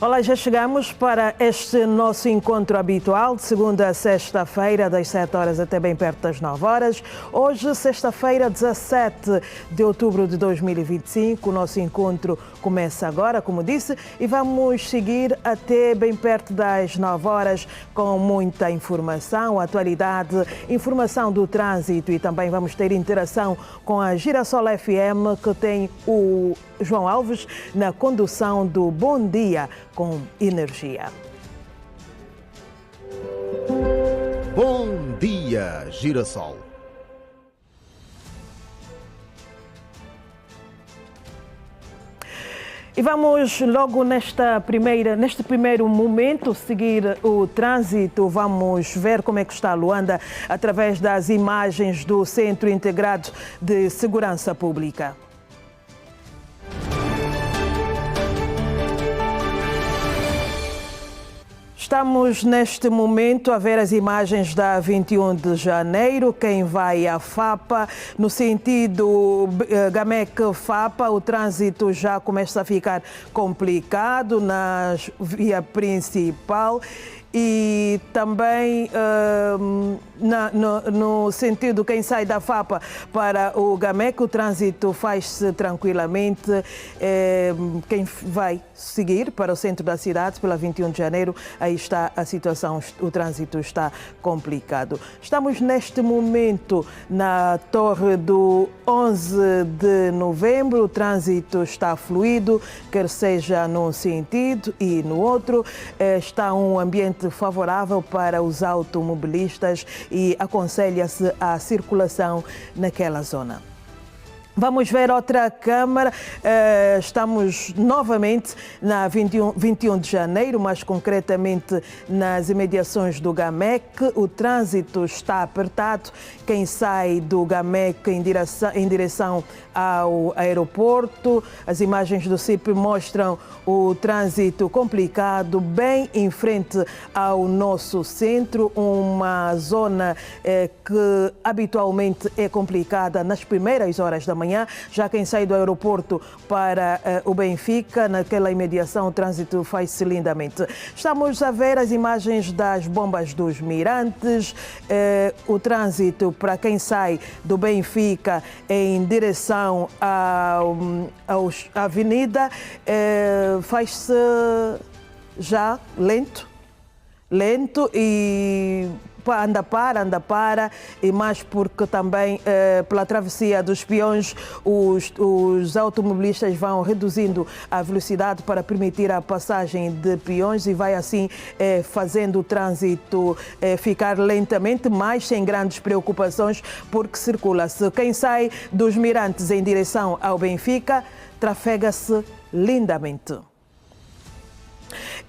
Olá, já chegamos para este nosso encontro habitual de segunda a sexta-feira, das 7 horas até bem perto das 9 horas. Hoje, sexta-feira, 17 de outubro de 2025, o nosso encontro começa agora, como disse, e vamos seguir até bem perto das 9 horas com muita informação, atualidade, informação do trânsito e também vamos ter interação com a Girassol FM, que tem o João Alves na condução do Bom Dia com Energia. Bom Dia, Girassol. E vamos logo neste primeiro momento seguir o trânsito. Vamos ver como é que está Luanda através das imagens do Centro Integrado de Segurança Pública. Estamos neste momento a ver as imagens da 21 de janeiro, quem vai à FAPA, no sentido Gamec-FAPA, o trânsito já começa a ficar complicado na via principal. E também no sentido quem sai da FAPA para o Gamec, o trânsito faz-se tranquilamente. Quem vai seguir para o centro da cidade pela 21 de janeiro, aí está a situação, o trânsito está complicado. Estamos neste momento na Torre do 11 de novembro, o trânsito está fluido, quer seja num sentido e no outro. Está um ambiente favorável para os automobilistas e aconselha-se a circulação naquela zona. Vamos ver outra câmara. Estamos novamente na 21 de janeiro, mais concretamente nas imediações do Gamec. O trânsito está apertado. Quem sai do Gamec em direção ao aeroporto, as imagens do CIP mostram o trânsito complicado bem em frente ao nosso centro, uma zona que habitualmente é complicada nas primeiras horas da manhã. Já quem sai do aeroporto para o Benfica, naquela imediação, o trânsito faz-se lindamente. Estamos a ver as imagens das bombas dos Mirantes, o trânsito para quem sai do Benfica em direção à avenida faz-se já lento e anda para, e mais porque também pela travessia dos peões os automobilistas vão reduzindo a velocidade para permitir a passagem de peões e vai assim fazendo o trânsito ficar lentamente, mas sem grandes preocupações, porque circula-se. Quem sai dos Mirantes em direção ao Benfica trafega-se lindamente.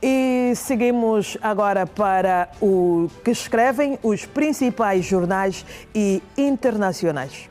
E seguimos agora para o que escrevem os principais jornais e internacionais.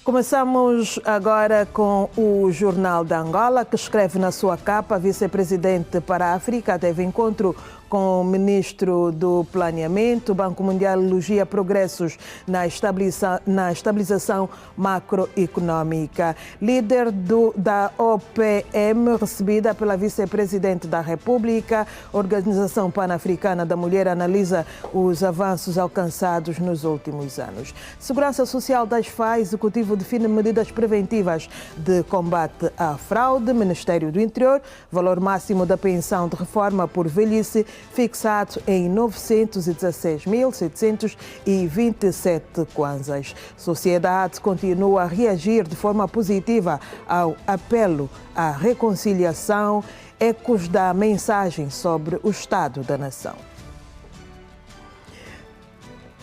Começamos agora com o Jornal da Angola, que escreve na sua capa: vice-presidente para a África teve encontro com o ministro do Planeamento. O Banco Mundial elogia progressos na estabilização macroeconômica. Líder da OPM, recebida pela vice-presidente da República. Organização Pan-Africana da Mulher analisa os avanços alcançados nos últimos anos. Segurança Social das FAI, Executivo define medidas preventivas de combate à fraude. Ministério do Interior, valor máximo da pensão de reforma por velhice fixado em 916.727 kwanzas. Sociedade continua a reagir de forma positiva ao apelo à reconciliação, ecos da mensagem sobre o Estado da Nação.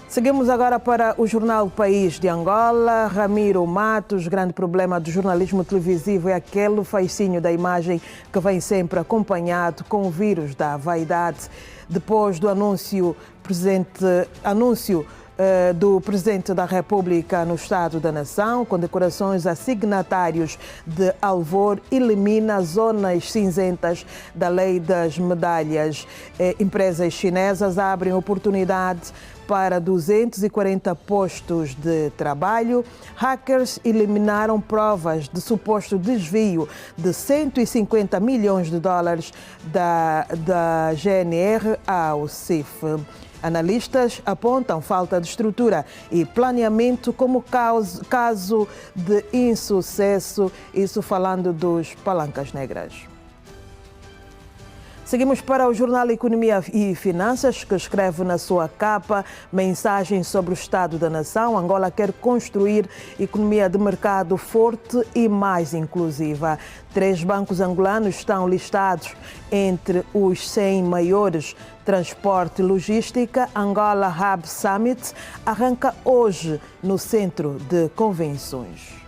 Seguimos agora para o jornal País de Angola. Ramiro Matos: grande problema do jornalismo televisivo é aquele fascínio da imagem que vem sempre acompanhado com o vírus da vaidade. Depois do anúncio do Presidente da República no Estado da Nação, condecorações a signatários de Alvor, elimina zonas cinzentas da Lei das Medalhas. Empresas chinesas abrem oportunidade para 240 postos de trabalho. Hackers eliminaram provas de suposto desvio de 150 milhões de dólares da GNR ao CIF. Analistas apontam falta de estrutura e planeamento como caso de insucesso, isso falando dos palancas negras. Seguimos para o jornal Economia e Finanças, que escreve na sua capa mensagens sobre o Estado da Nação. Angola quer construir economia de mercado forte e mais inclusiva. 3 bancos angolanos estão listados entre os 100 maiores. Transporte e logística. Angola Hub Summit arranca hoje no Centro de Convenções.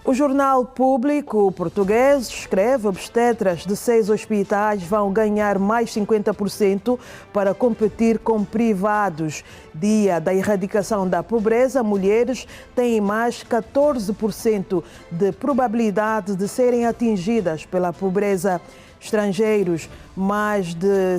O jornal público português escreve: obstetras de 6 hospitais vão ganhar mais 50% para competir com privados. Dia da erradicação da pobreza, mulheres têm mais 14% de probabilidade de serem atingidas pela pobreza. Estrangeiros, mais de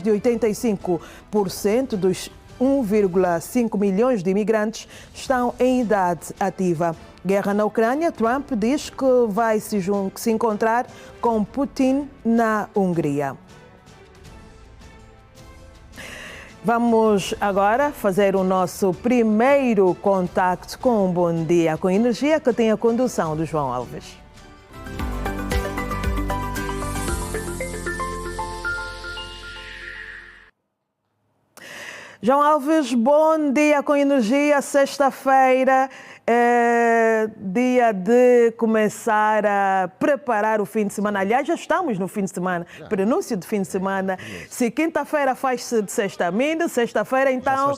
85% dos 1,5 milhões de imigrantes estão em idade ativa. Guerra na Ucrânia, Trump diz que vai se encontrar com Putin na Hungria. Vamos agora fazer o nosso primeiro contacto com um Bom Dia com Energia, que tem a condução do João Alves. João Alves, bom dia com energia, sexta-feira, dia de começar a preparar o fim de semana. Aliás, já estamos no fim de semana, prenúncio de fim de semana. Se quinta-feira faz-se de sexta-feira, sexta-feira então...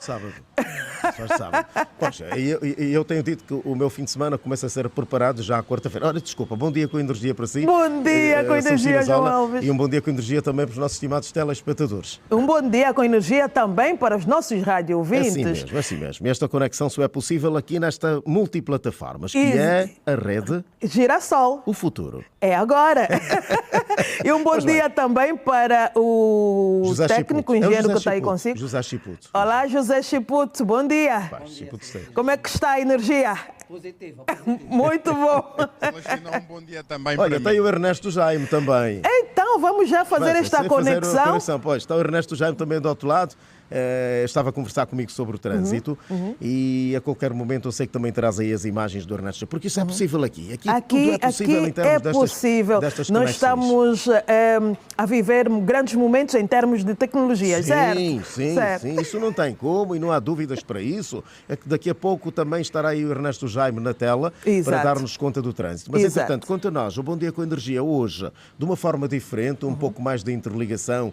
Poxa, eu tenho dito que o meu fim de semana começa a ser preparado já à quarta-feira. Olha, desculpa, bom dia com energia para si. Bom dia com energia, João Alves. E um bom dia com energia também para os nossos estimados telespectadores. Um bom dia com energia também para os nossos rádio-ouvintes. Assim mesmo. E esta conexão só é possível aqui nesta multiplataformas, que é a rede Girassol. O futuro. É agora. E um bom dia também para o José técnico, Chiputo. engenheiro que está aí consigo. José Chiputo. Olá, José Chiputo, bom dia. Como é que está a energia? Positivo. Muito bom. Um bom dia também. Olha, tem o Ernesto Jaime também. Então, vamos já fazer esta conexão. Pois, está o Ernesto Jaime também do outro lado. Estava a conversar comigo sobre o trânsito e a qualquer momento eu sei que também traz aí as imagens do Ernesto, porque isso é possível aqui. Aqui tudo é possível em termos destas Nós estamos a viver grandes momentos em termos de tecnologia, certo? Sim. Isso não tem como e não há dúvidas para isso. É que daqui a pouco também estará aí o Ernesto Jaime na tela para dar-nos conta do trânsito. Mas, entretanto, quanto a nós, o Bom Dia com Energia hoje, de uma forma diferente, um pouco mais de interligação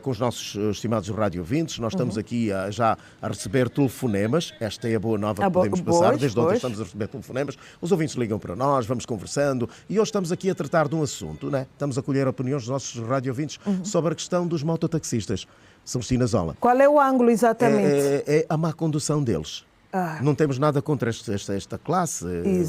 com os nossos estimados rádio-ouvintes. Nós estamos aqui já a receber telefonemas. Esta é a boa nova que podemos passar. Desde ontem estamos a receber telefonemas. Os ouvintes ligam para nós, vamos conversando. E hoje estamos aqui a tratar de um assunto, né? Estamos a colher opiniões dos nossos rádio-ouvintes sobre a questão dos mototaxistas. Celestina Zola. Qual é o ângulo exatamente? É a má condução deles. Não temos nada contra esta classe,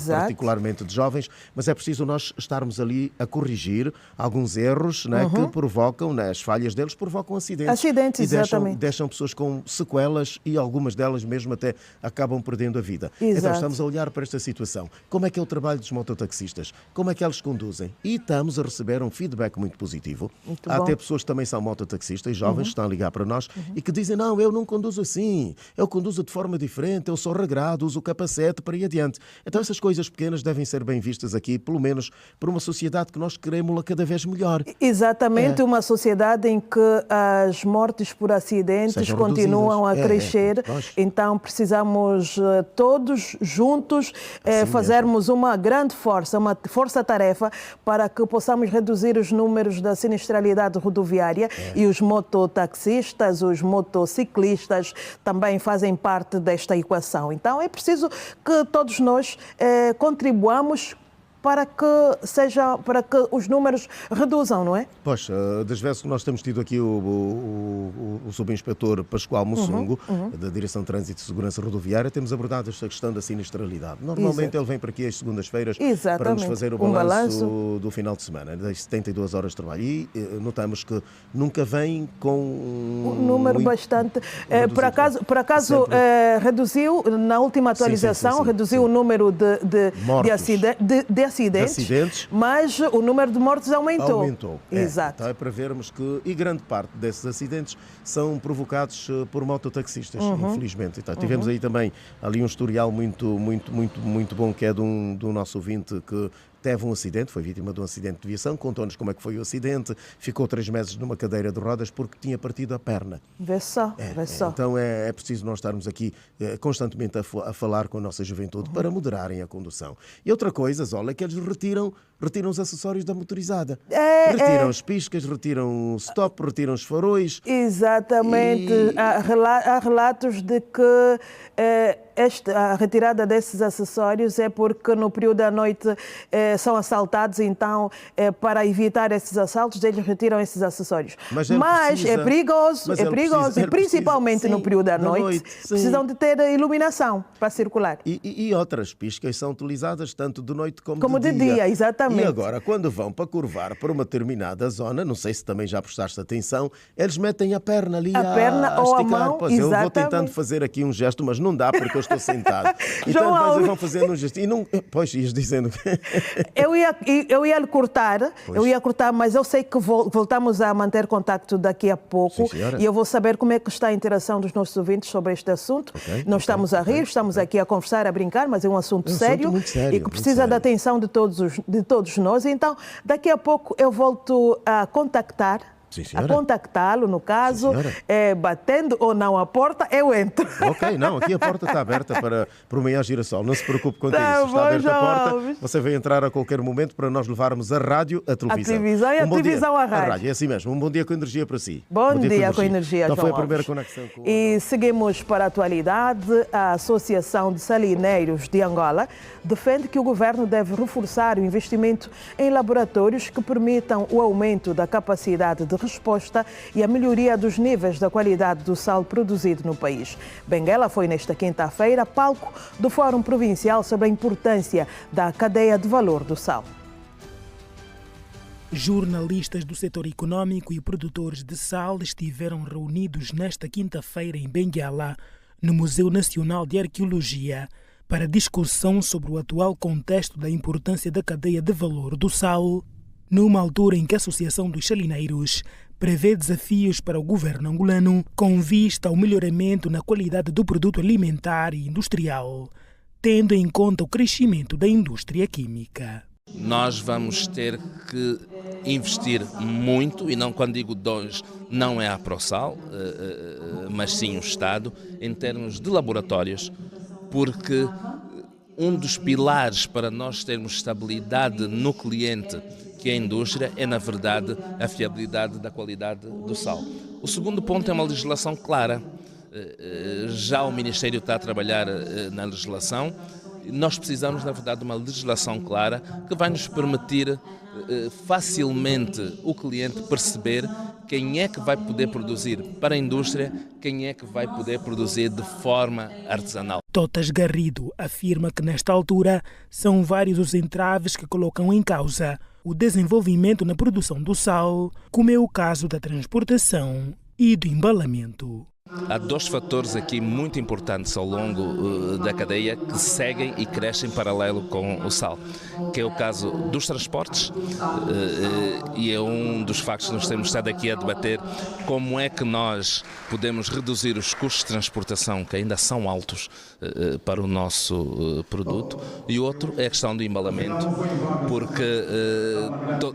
particularmente de jovens, mas é preciso nós estarmos ali a corrigir alguns erros, né, que provocam, né, as falhas deles provocam acidentes e deixam pessoas com sequelas e algumas delas mesmo até acabam perdendo a vida. Então estamos a olhar para esta situação. Como é que é o trabalho dos mototaxistas? Como é que eles conduzem? E estamos a receber um feedback muito positivo. Há até pessoas que também são mototaxistas, jovens, que estão a ligar para nós e que dizem: não, eu não conduzo assim, eu conduzo de forma diferente, eu sou regrado, uso o capacete para ir adiante. Então essas coisas pequenas devem ser bem vistas aqui, pelo menos por uma sociedade que nós queremos-la cada vez melhor. Exatamente, uma sociedade em que as mortes por acidentes continuam a crescer. Então precisamos todos juntos fazermos uma grande uma força-tarefa para que possamos reduzir os números da sinistralidade rodoviária e os mototaxistas, os motociclistas também fazem parte desta equação. Então é preciso que todos nós contribuamos para que os números reduzam, não é? Pois, das vezes que nós temos tido aqui o subinspetor Pascoal Mussungo, da Direção de Trânsito e Segurança Rodoviária, temos abordado esta questão da sinistralidade. Normalmente ele vem para aqui às segundas-feiras para nos fazer o balanço do final de semana, das 72 horas de trabalho. E notamos que nunca vem com um número bastante... Por acaso reduziu, na última atualização, reduziu o número de acidentes, mas o número de mortos aumentou. Exato. Então é para vermos que, e grande parte desses acidentes são provocados por mototaxistas, infelizmente. Então, tivemos aí também ali um historial muito bom, que é do nosso ouvinte que teve um acidente, foi vítima de um acidente de viação, contou-nos como é que foi o acidente, ficou 3 meses numa cadeira de rodas porque tinha partido a perna. Vê só. Então é preciso nós estarmos aqui constantemente a falar com a nossa juventude para moderarem a condução. E outra coisa, Zola, é que eles retiram os acessórios da motorizada. Retiram as piscas, retiram o stop, retiram os faróis. Exatamente. Há relatos de que a retirada desses acessórios é porque no período da noite são assaltados, então para evitar esses assaltos eles retiram esses acessórios. Mas é perigoso, e principalmente no período da noite precisam de ter iluminação para circular. E outras piscas são utilizadas tanto de noite como de dia. Exatamente. E agora, quando vão para curvar para uma determinada zona, não sei se também já prestaste atenção, eles metem a perna ali a esticar. Ou a mão, pois eu vou tentando fazer aqui um gesto, mas não dá porque eu estou sentado. Então depois vão fazendo um gesto. E não, pois, ias dizendo que... Eu ia cortar, mas eu sei que voltamos a manter contacto daqui a pouco. Sim, e eu vou saber como é que está a interação dos nossos ouvintes sobre este assunto. Não estamos a rir, estamos aqui a conversar, a brincar, mas é um assunto sério e que precisa da atenção de todos nós. Então, daqui a pouco eu volto a contactar. A contactá-lo, no caso, batendo ou não a porta, eu entro. Ok, não, aqui a porta está aberta para o Meião Girassol, não se preocupe quanto a isso. Está aberta a porta, você vai entrar a qualquer momento para nós levarmos a rádio, a televisão. A televisão e a televisão à rádio. É assim mesmo, um bom dia com energia para si. Bom dia com energia, Então João foi a primeira Alves. conexão com... E seguimos para a atualidade. A Associação de Salineiros de Angola defende que o governo deve reforçar o investimento em laboratórios que permitam o aumento da capacidade de resposta e a melhoria dos níveis da qualidade do sal produzido no país. Benguela foi nesta quinta-feira palco do Fórum Provincial sobre a importância da cadeia de valor do sal. Jornalistas do setor econômico e produtores de sal estiveram reunidos nesta quinta-feira em Benguela, no Museu Nacional de Arqueologia, para discussão sobre o atual contexto da importância da cadeia de valor do sal, numa altura em que a Associação dos Salineiros prevê desafios para o governo angolano com vista ao melhoramento na qualidade do produto alimentar e industrial, tendo em conta o crescimento da indústria química. Nós vamos ter que investir muito, e não, quando digo nós, não é a ProSal, mas sim o Estado, em termos de laboratórios, porque um dos pilares para nós termos estabilidade no cliente, que é a indústria, é, na verdade, a fiabilidade da qualidade do sal. O segundo ponto é uma legislação clara. Já o Ministério está a trabalhar na legislação. Nós precisamos, na verdade, de uma legislação clara que vai nos permitir facilmente o cliente perceber quem é que vai poder produzir para a indústria, quem é que vai poder produzir de forma artesanal. Totas Garrido afirma que, nesta altura, são vários os entraves que colocam em causa o desenvolvimento na produção do sal, como é o caso da transportação e do embalamento. Há 2 fatores aqui muito importantes ao longo da cadeia que seguem e crescem em paralelo com o sal, que é o caso dos transportes, e é um dos factos que nós temos estado aqui a debater, como é que nós podemos reduzir os custos de transportação, que ainda são altos para o nosso produto, e outro é a questão do embalamento, porque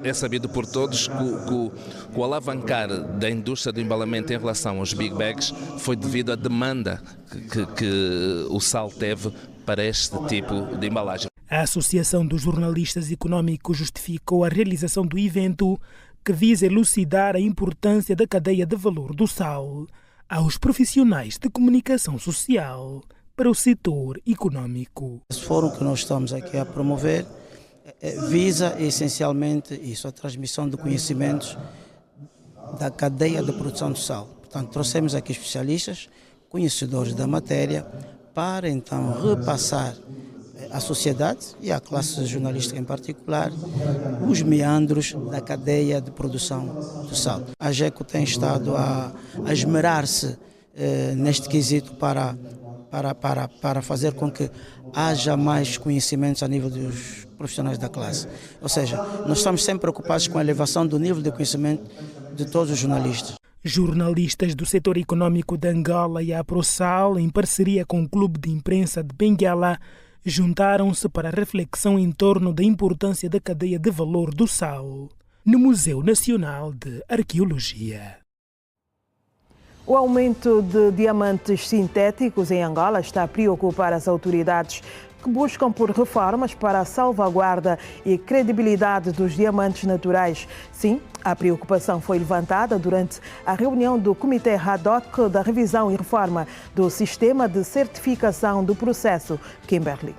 é sabido por todos que o alavancar da indústria do embalamento em relação aos big bags foi devido à demanda que o sal teve para este tipo de embalagem. A Associação dos Jornalistas Econômicos justificou a realização do evento, que visa elucidar a importância da cadeia de valor do sal aos profissionais de comunicação social para o setor econômico. Esse fórum que nós estamos aqui a promover visa essencialmente isso, a transmissão de conhecimentos da cadeia de produção do sal. Portanto, trouxemos aqui especialistas, conhecedores da matéria, para então repassar à sociedade e à classe jornalística em particular os meandros da cadeia de produção do sal. A GECO tem estado a esmerar-se neste quesito para fazer com que haja mais conhecimentos a nível dos profissionais da classe. Ou seja, nós estamos sempre preocupados com a elevação do nível de conhecimento de todos os jornalistas. Jornalistas do setor econômico de Angola e a ProSal, em parceria com o Clube de Imprensa de Benguela, juntaram-se para a reflexão em torno da importância da cadeia de valor do sal no Museu Nacional de Arqueologia. O aumento de diamantes sintéticos em Angola está a preocupar as autoridades que buscam por reformas para a salvaguarda e credibilidade dos diamantes naturais. Sim, a preocupação foi levantada durante a reunião do Comitê Ad hoc da revisão e reforma do sistema de certificação do processo Kimberley.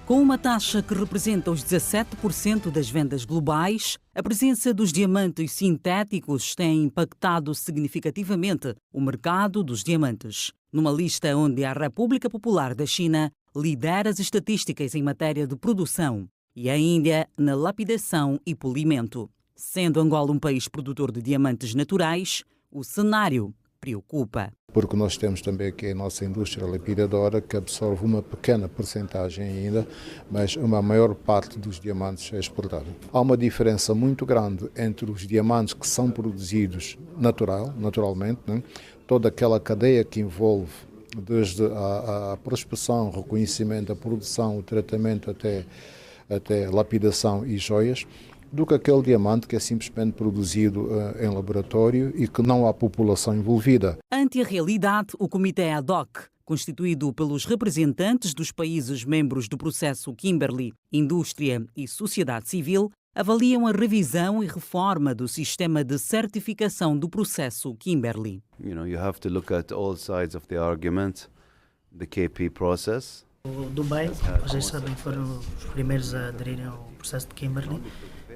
Com uma taxa que representa os 17% das vendas globais, a presença dos diamantes sintéticos tem impactado significativamente o mercado dos diamantes. Numa lista onde a República Popular da China lidera as estatísticas em matéria de produção e a Índia na lapidação e polimento. Sendo Angola um país produtor de diamantes naturais, o cenário preocupa. Porque nós temos também aqui a nossa indústria lapidadora que absorve uma pequena porcentagem ainda, mas uma maior parte dos diamantes é exportada. Há uma diferença muito grande entre os diamantes que são produzidos naturalmente, né? Toda aquela cadeia que envolve desde a prospecção, reconhecimento, a produção, o tratamento até lapidação e joias, do que aquele diamante que é simplesmente produzido em laboratório e que não há população envolvida. Ante a realidade, o Comitê Ad hoc, constituído pelos representantes dos países membros do processo Kimberley, indústria e sociedade civil, avaliam a revisão e reforma do sistema de certificação do processo Kimberley. You have to look at all sides of the argument, the KP process. O Dubai, vocês sabem, foram os primeiros a aderirem ao processo de Kimberley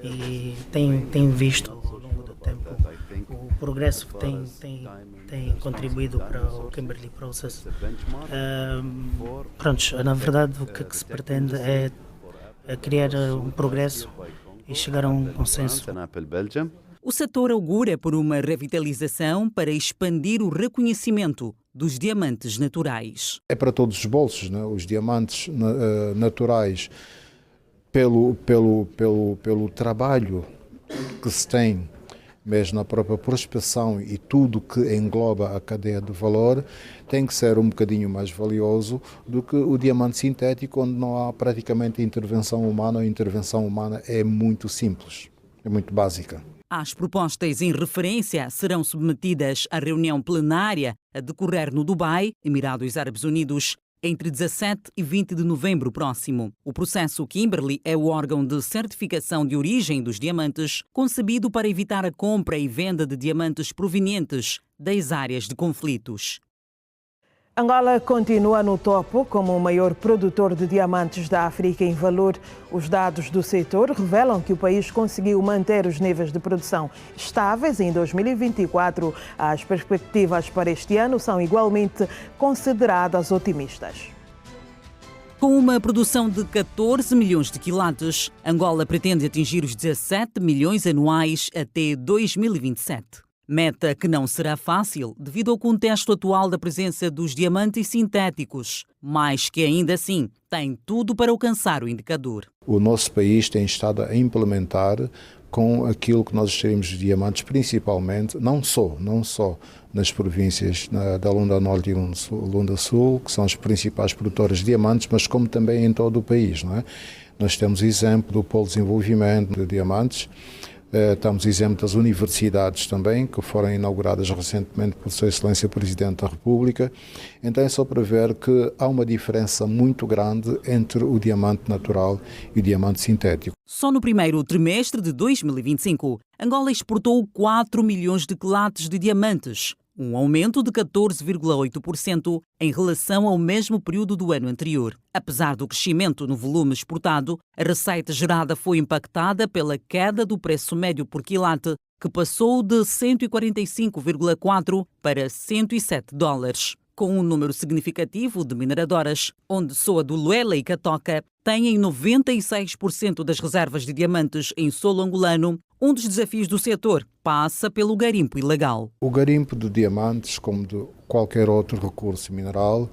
e tem visto ao longo do tempo o progresso que tem contribuído para o Kimberley Process. Na verdade, o que se pretende é criar um progresso e chegar a um consenso. O setor augura por uma revitalização para expandir o reconhecimento dos diamantes naturais. É para todos os bolsos, né? Os diamantes naturais, pelo trabalho que se tem, mesmo na própria prospecção e tudo que engloba a cadeia de valor, tem que ser um bocadinho mais valioso do que o diamante sintético, onde não há praticamente intervenção humana. A intervenção humana é muito simples, é muito básica. As propostas em referência serão submetidas à reunião plenária a decorrer no Dubai, Emirados Árabes Unidos, entre 17 e 20 de novembro próximo. O processo Kimberley é o órgão de certificação de origem dos diamantes, concebido para evitar a compra e venda de diamantes provenientes das áreas de conflitos. Angola continua no topo como o maior produtor de diamantes da África em valor. Os dados do setor revelam que o país conseguiu manter os níveis de produção estáveis em 2024. As perspectivas para este ano são igualmente consideradas otimistas. Com uma produção de 14 milhões de quilates, Angola pretende atingir os 17 milhões anuais até 2027. Meta que não será fácil devido ao contexto atual da presença dos diamantes sintéticos, mas que ainda assim tem tudo para alcançar o indicador. O nosso país tem estado a implementar com aquilo que nós chamamos de diamantes, principalmente, não só nas províncias da Lunda Norte e Lunda Sul, que são as principais produtoras de diamantes, mas como também em todo o país, não é? Nós temos exemplo do Polo de Desenvolvimento de Diamantes. Temos exemplo das universidades também, que foram inauguradas recentemente por Sua Excelência Presidente da República. Então é só para ver que há uma diferença muito grande entre o diamante natural e o diamante sintético. Só no primeiro trimestre de 2025, Angola exportou 4 milhões de quilates de diamantes, um aumento de 14,8% em relação ao mesmo período do ano anterior. Apesar do crescimento no volume exportado, a receita gerada foi impactada pela queda do preço médio por quilate, que passou de 145,4 para 107 dólares. Com um número significativo de mineradoras, onde Soa do Luela e Catoca têm 96% das reservas de diamantes em solo angolano, um dos desafios do setor passa pelo garimpo ilegal. O garimpo de diamantes, como de qualquer outro recurso mineral,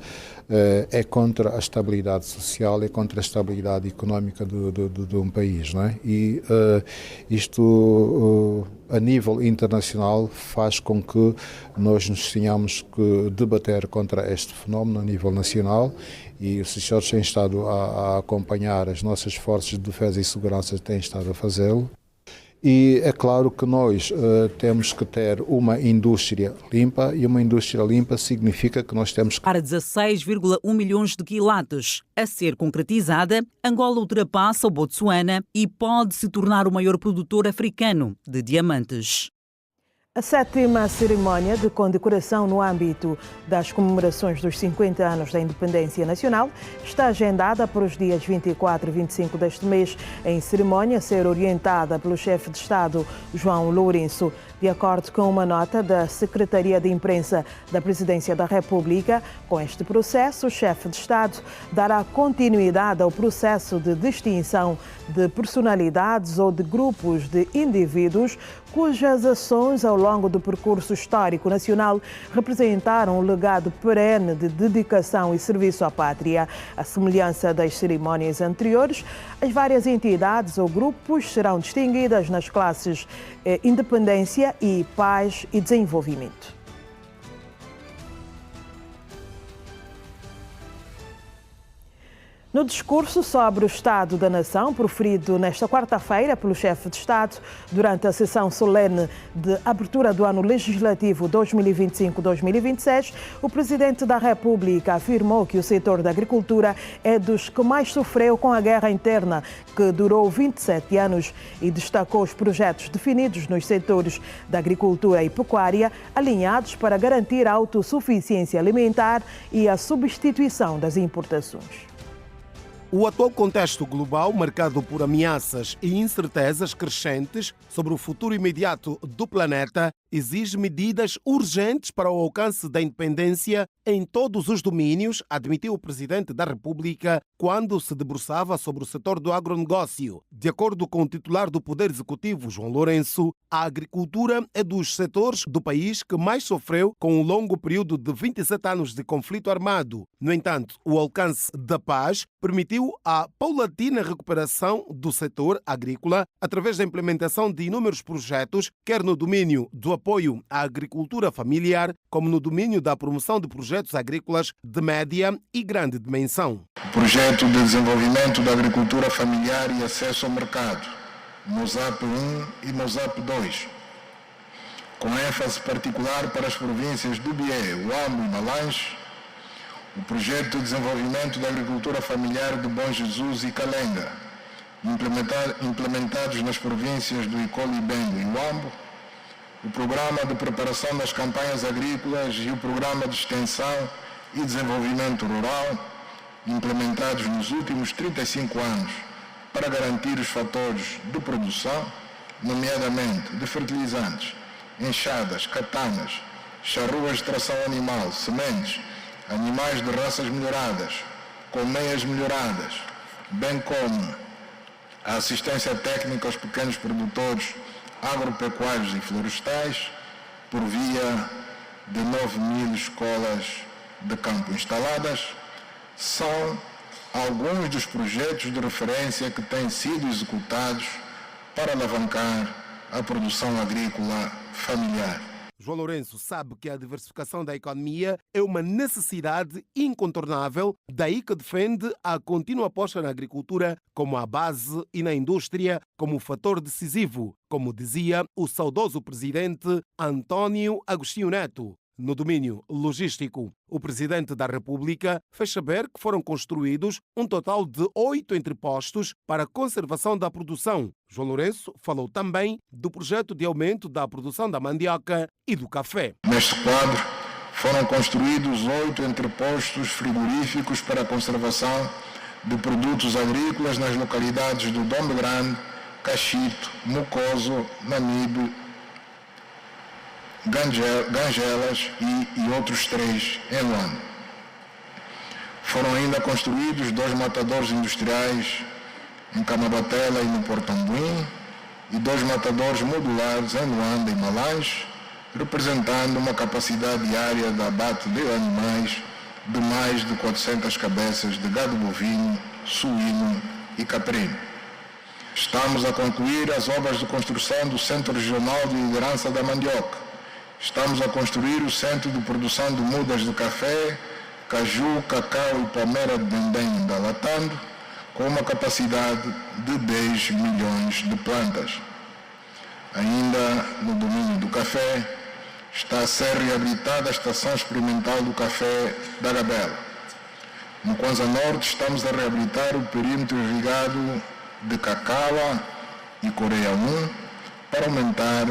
é contra a estabilidade social, é contra a estabilidade económica de um país, não é? E isto, a nível internacional, faz com que nós nos tenhamos que debater contra este fenómeno a nível nacional, e os senhores têm estado a acompanhar, as nossas forças de defesa e segurança têm estado a fazê-lo. E é claro que nós temos que ter uma indústria limpa, e uma indústria limpa significa que nós temos que... Para 16,1 milhões de quilates a ser concretizada, Angola ultrapassa o Botsuana e pode se tornar o maior produtor africano de diamantes. A 7ª cerimónia de condecoração no âmbito das comemorações dos 50 anos da independência nacional está agendada para os dias 24 e 25 deste mês, em cerimónia a ser orientada pelo chefe de Estado, João Lourenço. De acordo com uma nota da Secretaria de Imprensa da Presidência da República, com este processo, o chefe de Estado dará continuidade ao processo de distinção de personalidades ou de grupos de indivíduos cujas ações ao longo do percurso histórico nacional representaram um legado perene de dedicação e serviço à pátria. À semelhança das cerimónias anteriores, as várias entidades ou grupos serão distinguidas nas classes Independência e Paz e Desenvolvimento. No discurso sobre o Estado da Nação, proferido nesta quarta-feira pelo chefe de Estado, durante a sessão solene de abertura do ano legislativo 2025-2026, o Presidente da República afirmou que o setor da agricultura é dos que mais sofreu com a guerra interna, que durou 27 anos, e destacou os projetos definidos nos setores da agricultura e pecuária, alinhados para garantir a autossuficiência alimentar e a substituição das importações. O atual contexto global, marcado por ameaças e incertezas crescentes sobre o futuro imediato do planeta, exige medidas urgentes para o alcance da independência em todos os domínios, admitiu o Presidente da República quando se debruçava sobre o setor do agronegócio. De acordo com o titular do Poder Executivo, João Lourenço, a agricultura é dos setores do país que mais sofreu com um longo período de 27 anos de conflito armado. No entanto, o alcance da paz permitiu a paulatina recuperação do setor agrícola através da implementação de inúmeros projetos, quer no domínio do apoio à agricultura familiar, como no domínio da promoção de projetos agrícolas de média e grande dimensão. Projeto de desenvolvimento da agricultura familiar e acesso ao mercado, MOSAP 1 e MOSAP 2, com ênfase particular para as províncias do Bié, Huambo e Malange. O projeto de desenvolvimento da agricultura familiar de Bom Jesus e Calenga, implementados nas províncias do Icolo e Bengo e Huambo. O programa de preparação das campanhas agrícolas e o programa de extensão e desenvolvimento rural, implementados nos últimos 35 anos para garantir os fatores de produção, nomeadamente de fertilizantes, enxadas, catanas, charruas de tração animal, sementes, animais de raças melhoradas, colmeias melhoradas, bem como a assistência técnica aos pequenos produtores agropecuários e florestais, por via de 9.000 escolas de campo instaladas, são alguns dos projetos de referência que têm sido executados para alavancar a produção agrícola familiar. João Lourenço sabe que a diversificação da economia é uma necessidade incontornável, daí que defende a contínua aposta na agricultura como a base e na indústria como fator decisivo, como dizia o saudoso presidente António Agostinho Neto. no domínio logístico. O Presidente da República fez saber que foram construídos um total de 8 entrepostos para a conservação da produção. João Lourenço falou também do projeto de aumento da produção da mandioca e do café. Neste quadro, foram construídos 8 entrepostos frigoríficos para a conservação de produtos agrícolas nas localidades do Dombe Grande, Cachito, Mucoso, Namibe, Gangelas e outros 3 em Luanda. Foram ainda construídos 2 matadores industriais em Camabatela e no Portambuim e 2 matadores modulares em Luanda e Malange, representando uma capacidade diária de abate de animais de mais de 400 cabeças de gado bovino, suíno e caprino. Estamos a concluir as obras de construção do Centro Regional de Liderança da Mandioca. Estamos a construir o Centro de Produção de Mudas de Café, Caju, Cacau e Palmeira de Dendém da Latando, com uma capacidade de 10 milhões de plantas. Ainda no domínio do café, está a ser reabilitada a Estação Experimental do Café da Gabela. No Kwanza Norte, estamos a reabilitar o perímetro irrigado de Cacala e Coreia 1 para aumentar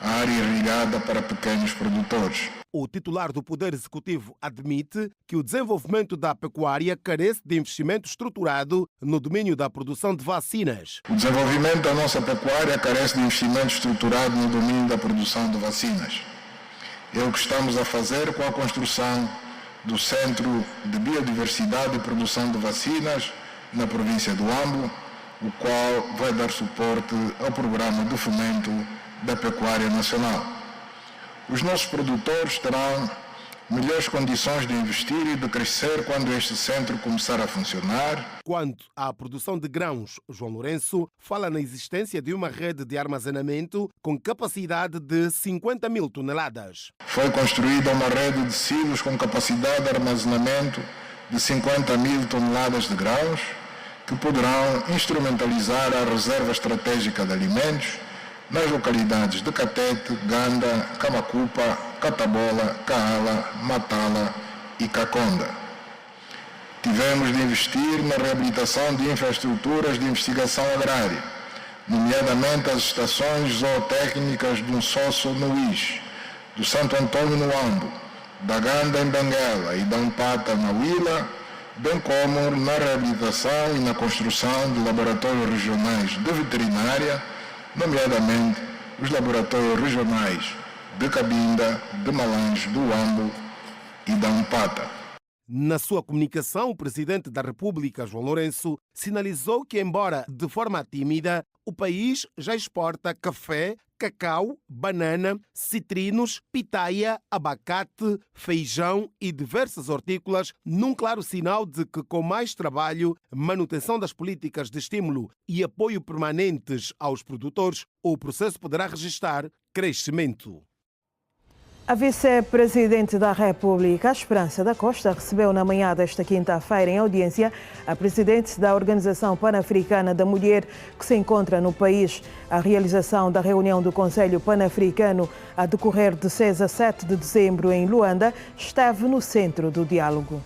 a área irrigada para pequenos produtores. O titular do Poder Executivo admite que o desenvolvimento da pecuária carece de investimento estruturado no domínio da produção de vacinas. O desenvolvimento da nossa pecuária carece de investimento estruturado no domínio da produção de vacinas. É o que estamos a fazer com a construção do Centro de Biodiversidade e Produção de Vacinas na província do Ambo, o qual vai dar suporte ao programa de fomento da pecuária nacional. Os nossos produtores terão melhores condições de investir e de crescer quando este centro começar a funcionar. Quanto à produção de grãos, João Lourenço fala na existência de uma rede de armazenamento com capacidade de 50 mil toneladas. Foi construída uma rede de silos com capacidade de armazenamento de 50 mil toneladas de grãos, que poderão instrumentalizar a reserva estratégica de alimentos nas localidades de Catete, Ganda, Camacupa, Catabola, Caala, Matala e Caconda. Tivemos de investir na reabilitação de infraestruturas de investigação agrária, nomeadamente as estações zootécnicas do Sosso no Ix, do Santo Antônio no Ambo, da Ganda em Benguela e da Ampata na Huila, bem como na reabilitação e na construção de laboratórios regionais de veterinária, nomeadamente os laboratórios regionais de Cabinda, de Malange, do Ambo e da Ampata. Na sua comunicação, o Presidente da República, João Lourenço, sinalizou que, embora de forma tímida, o país já exporta café, cacau, banana, citrinos, pitaia, abacate, feijão e diversas hortícolas, num claro sinal de que, com mais trabalho, manutenção das políticas de estímulo e apoio permanentes aos produtores, o processo poderá registrar crescimento. A vice-presidente da República, Esperança da Costa, recebeu na manhã desta quinta-feira, em audiência, a presidente da Organização Pan-Africana da Mulher, que se encontra no país. A realização da reunião do Conselho Pan-Africano, a decorrer de 6 a 7 de dezembro em Luanda, esteve no centro do diálogo.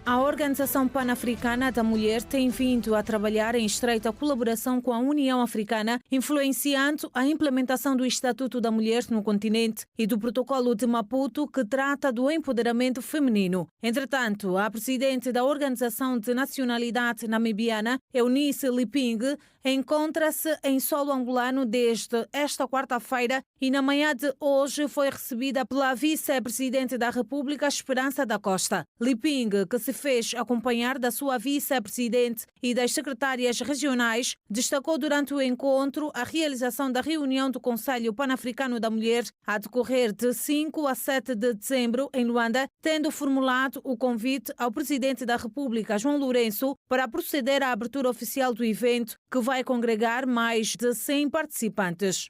A Organização Pan-Africana da Mulher tem vindo a trabalhar em estreita colaboração com a União Africana, influenciando a implementação do Estatuto da Mulher no continente e do Protocolo de Maputo, que trata do empoderamento feminino. Entretanto, a presidente da Organização de Nacionalidade Namibiana, Eunice Liping, encontra-se em solo angolano desde esta quarta-feira e na manhã de hoje foi recebida pela vice-presidente da República, Esperança da Costa. Liping, que se fez acompanhar da sua vice-presidente e das secretárias regionais, destacou durante o encontro a realização da reunião do Conselho Pan-Africano da Mulher a decorrer de 5 a 7 de dezembro em Luanda, tendo formulado o convite ao presidente da República, João Lourenço, para proceder à abertura oficial do evento, que vai congregar mais de 100 participantes.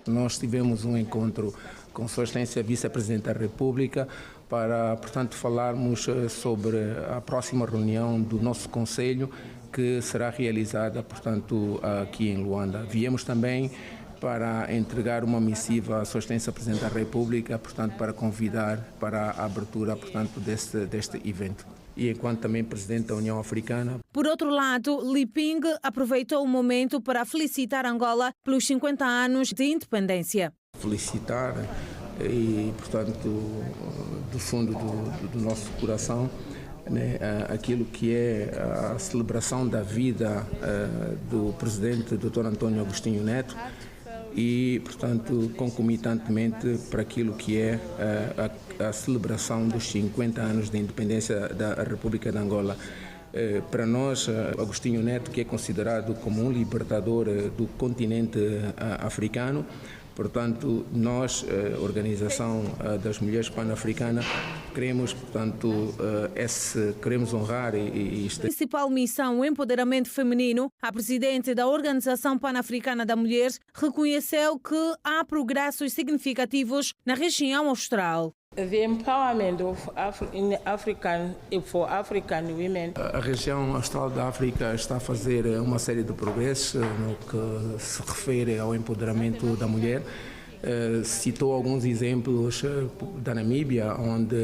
Nós tivemos um encontro com Sua Excelência Vice-Presidente da República para, portanto, falarmos sobre a próxima reunião do nosso Conselho, que será realizada, portanto, aqui em Luanda. Viemos também para entregar uma missiva à Sua Excelência Presidente da República, portanto, para convidar para a abertura, portanto, deste evento. E enquanto também Presidente da União Africana. Por outro lado, Liping aproveitou o momento para felicitar Angola pelos 50 anos de independência. Felicitar e, portanto, do fundo do nosso coração, né, aquilo que é a celebração da vida do Presidente Dr. António Agostinho Neto e, portanto, concomitantemente para aquilo que é a celebração dos 50 anos de independência da República de Angola. Para nós, Agostinho Neto, que é considerado como um libertador do continente africano, portanto, nós, Organização das Mulheres Pan-Africana, queremos, portanto, queremos honrar A principal missão, o empoderamento feminino, a presidente da Organização Pan-Africana da Mulher reconheceu que há progressos significativos na região austral. The empowerment of African women. A região austral da África está a fazer uma série de progressos no que se refere ao empoderamento da mulher. Citou alguns exemplos da Namíbia, onde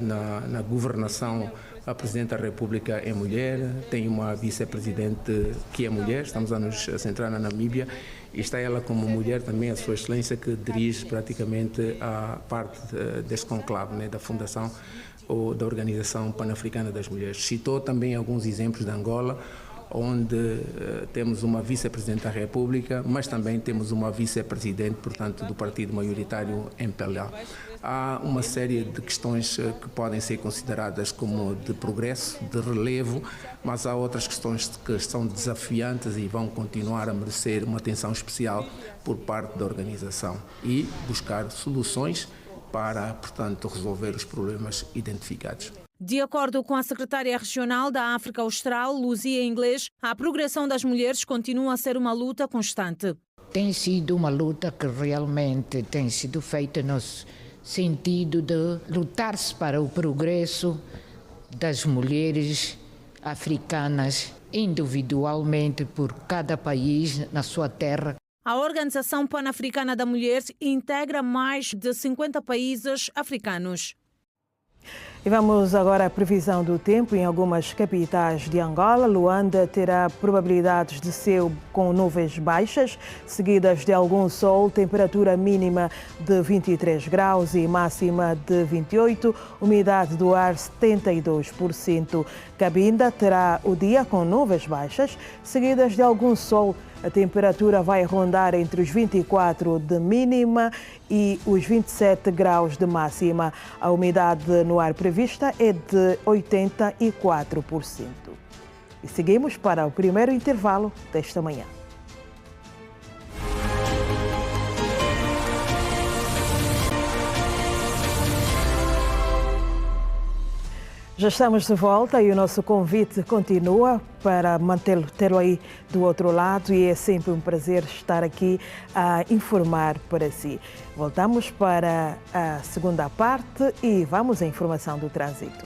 na governação a Presidente da República é mulher, tem uma vice-presidente que é mulher, estamos a nos centrar na Namíbia, e está ela como mulher também, a Sua Excelência, que dirige praticamente a parte deste conclave, né, da Fundação ou da Organização Pan-Africana das Mulheres. Citou também alguns exemplos de Angola, onde temos uma vice-presidente da República, mas também temos uma vice-presidente, portanto, do partido maioritário MPLA. Há uma série de questões que podem ser consideradas como de progresso, de relevo, mas há outras questões que são desafiantes e vão continuar a merecer uma atenção especial por parte da organização e buscar soluções para, portanto, resolver os problemas identificados. De acordo com a secretária regional da África Austral, Luzia Inglês, a progressão das mulheres continua a ser uma luta constante. Tem sido uma luta que realmente tem sido feita no sentido de lutar-se para o progresso das mulheres africanas individualmente por cada país na sua terra. A Organização Pan-Africana da Mulher integra mais de 50 países africanos. E vamos agora à previsão do tempo. Em algumas capitais de Angola, Luanda terá probabilidades de céu com nuvens baixas, seguidas de algum sol, temperatura mínima de 23 graus e máxima de 28, umidade do ar 72%. Cabinda terá o dia com nuvens baixas, seguidas de algum sol. A temperatura vai rondar entre os 24 de mínima e os 27 graus de máxima. A umidade no ar prevista é de 84%. E seguimos para o primeiro intervalo desta manhã. Já estamos de volta e o nosso convite continua para tê-lo aí do outro lado, e é sempre um prazer estar aqui a informar para si. Voltamos para a segunda parte e vamos à informação do trânsito.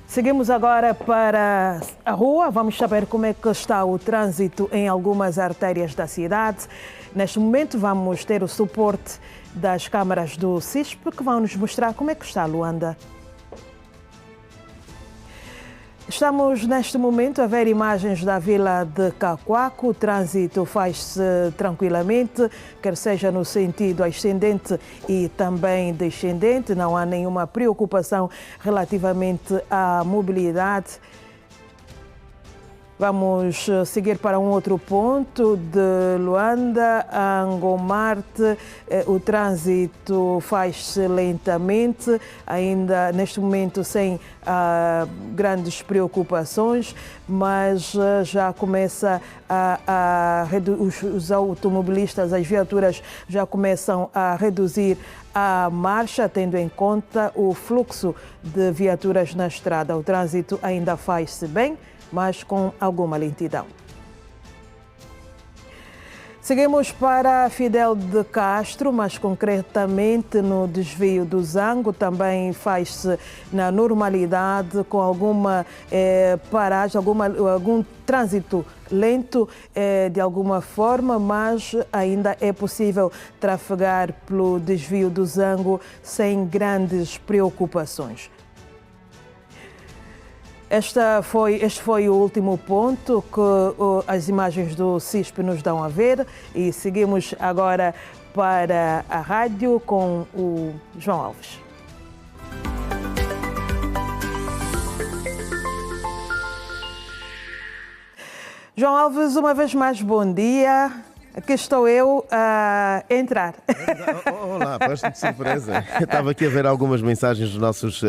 Seguimos agora para a rua, vamos saber como é que está o trânsito em algumas artérias da cidade. Neste momento vamos ter o suporte das câmaras do CISP que vão nos mostrar como é que está Luanda. Estamos neste momento a ver imagens da vila de Cacoaco. O trânsito faz-se tranquilamente, quer seja no sentido ascendente e também descendente. Não há nenhuma preocupação relativamente à mobilidade. Vamos seguir para um outro ponto de Luanda, Angomarte. O trânsito faz-se lentamente, ainda neste momento sem grandes preocupações, mas já começa os automobilistas, as viaturas já começam a reduzir a marcha, tendo em conta o fluxo de viaturas na estrada. O trânsito ainda faz-se bem, mas com alguma lentidão. Seguimos para Fidel de Castro, mas concretamente no desvio do Zango, também faz-se na normalidade, com alguma paragem, algum trânsito lento de alguma forma, mas ainda é possível trafegar pelo desvio do Zango sem grandes preocupações. Este foi o último ponto que as imagens do CISP nos dão a ver, e seguimos agora para a rádio com o João Alves. João Alves, uma vez mais, bom dia. Aqui estou eu a entrar. Olá, posto de surpresa. Eu estava aqui a ver algumas mensagens dos nossos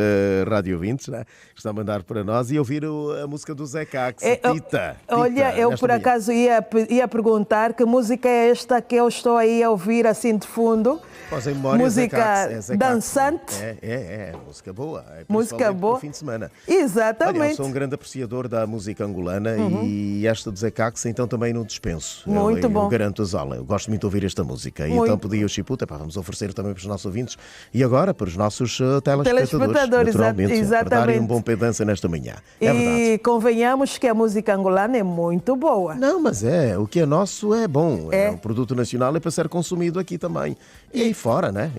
rádio ouvintes, né, que estão a mandar para nós, e ouvir a música do Zé Cax, Tita. Olha, eu por acaso ia perguntar que música é esta que eu estou aí a ouvir assim de fundo. Música dançante. Música boa. Música boa. No fim de semana. Exatamente. Olha, eu sou um grande apreciador da música angolana e esta do Zé Cax então também não dispenso. Muito bom. Eu garanto a Zola, eu gosto muito de ouvir esta música. E então pedi ao Chiputa, vamos oferecer também para os nossos ouvintes e agora para os nossos telespectadores, naturalmente, exatamente. para darem um bom pé de dança nesta manhã. É verdade. E convenhamos que a música angolana é muito boa. Não, mas o que é nosso é bom. É um produto nacional, é para ser consumido aqui também. E aí fora, né?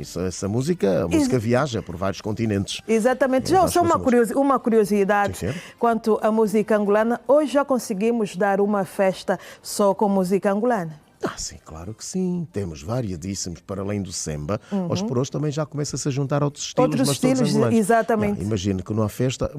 A música viaja por vários continentes. Exatamente. Já só uma curiosidade quanto à música angolana. Hoje já conseguimos dar uma festa só com música angolana? Sim, claro que sim. Temos variadíssimos para além do samba. Hoje por hoje também já começa-se a juntar outros estilos, exatamente. Imagino que uma festa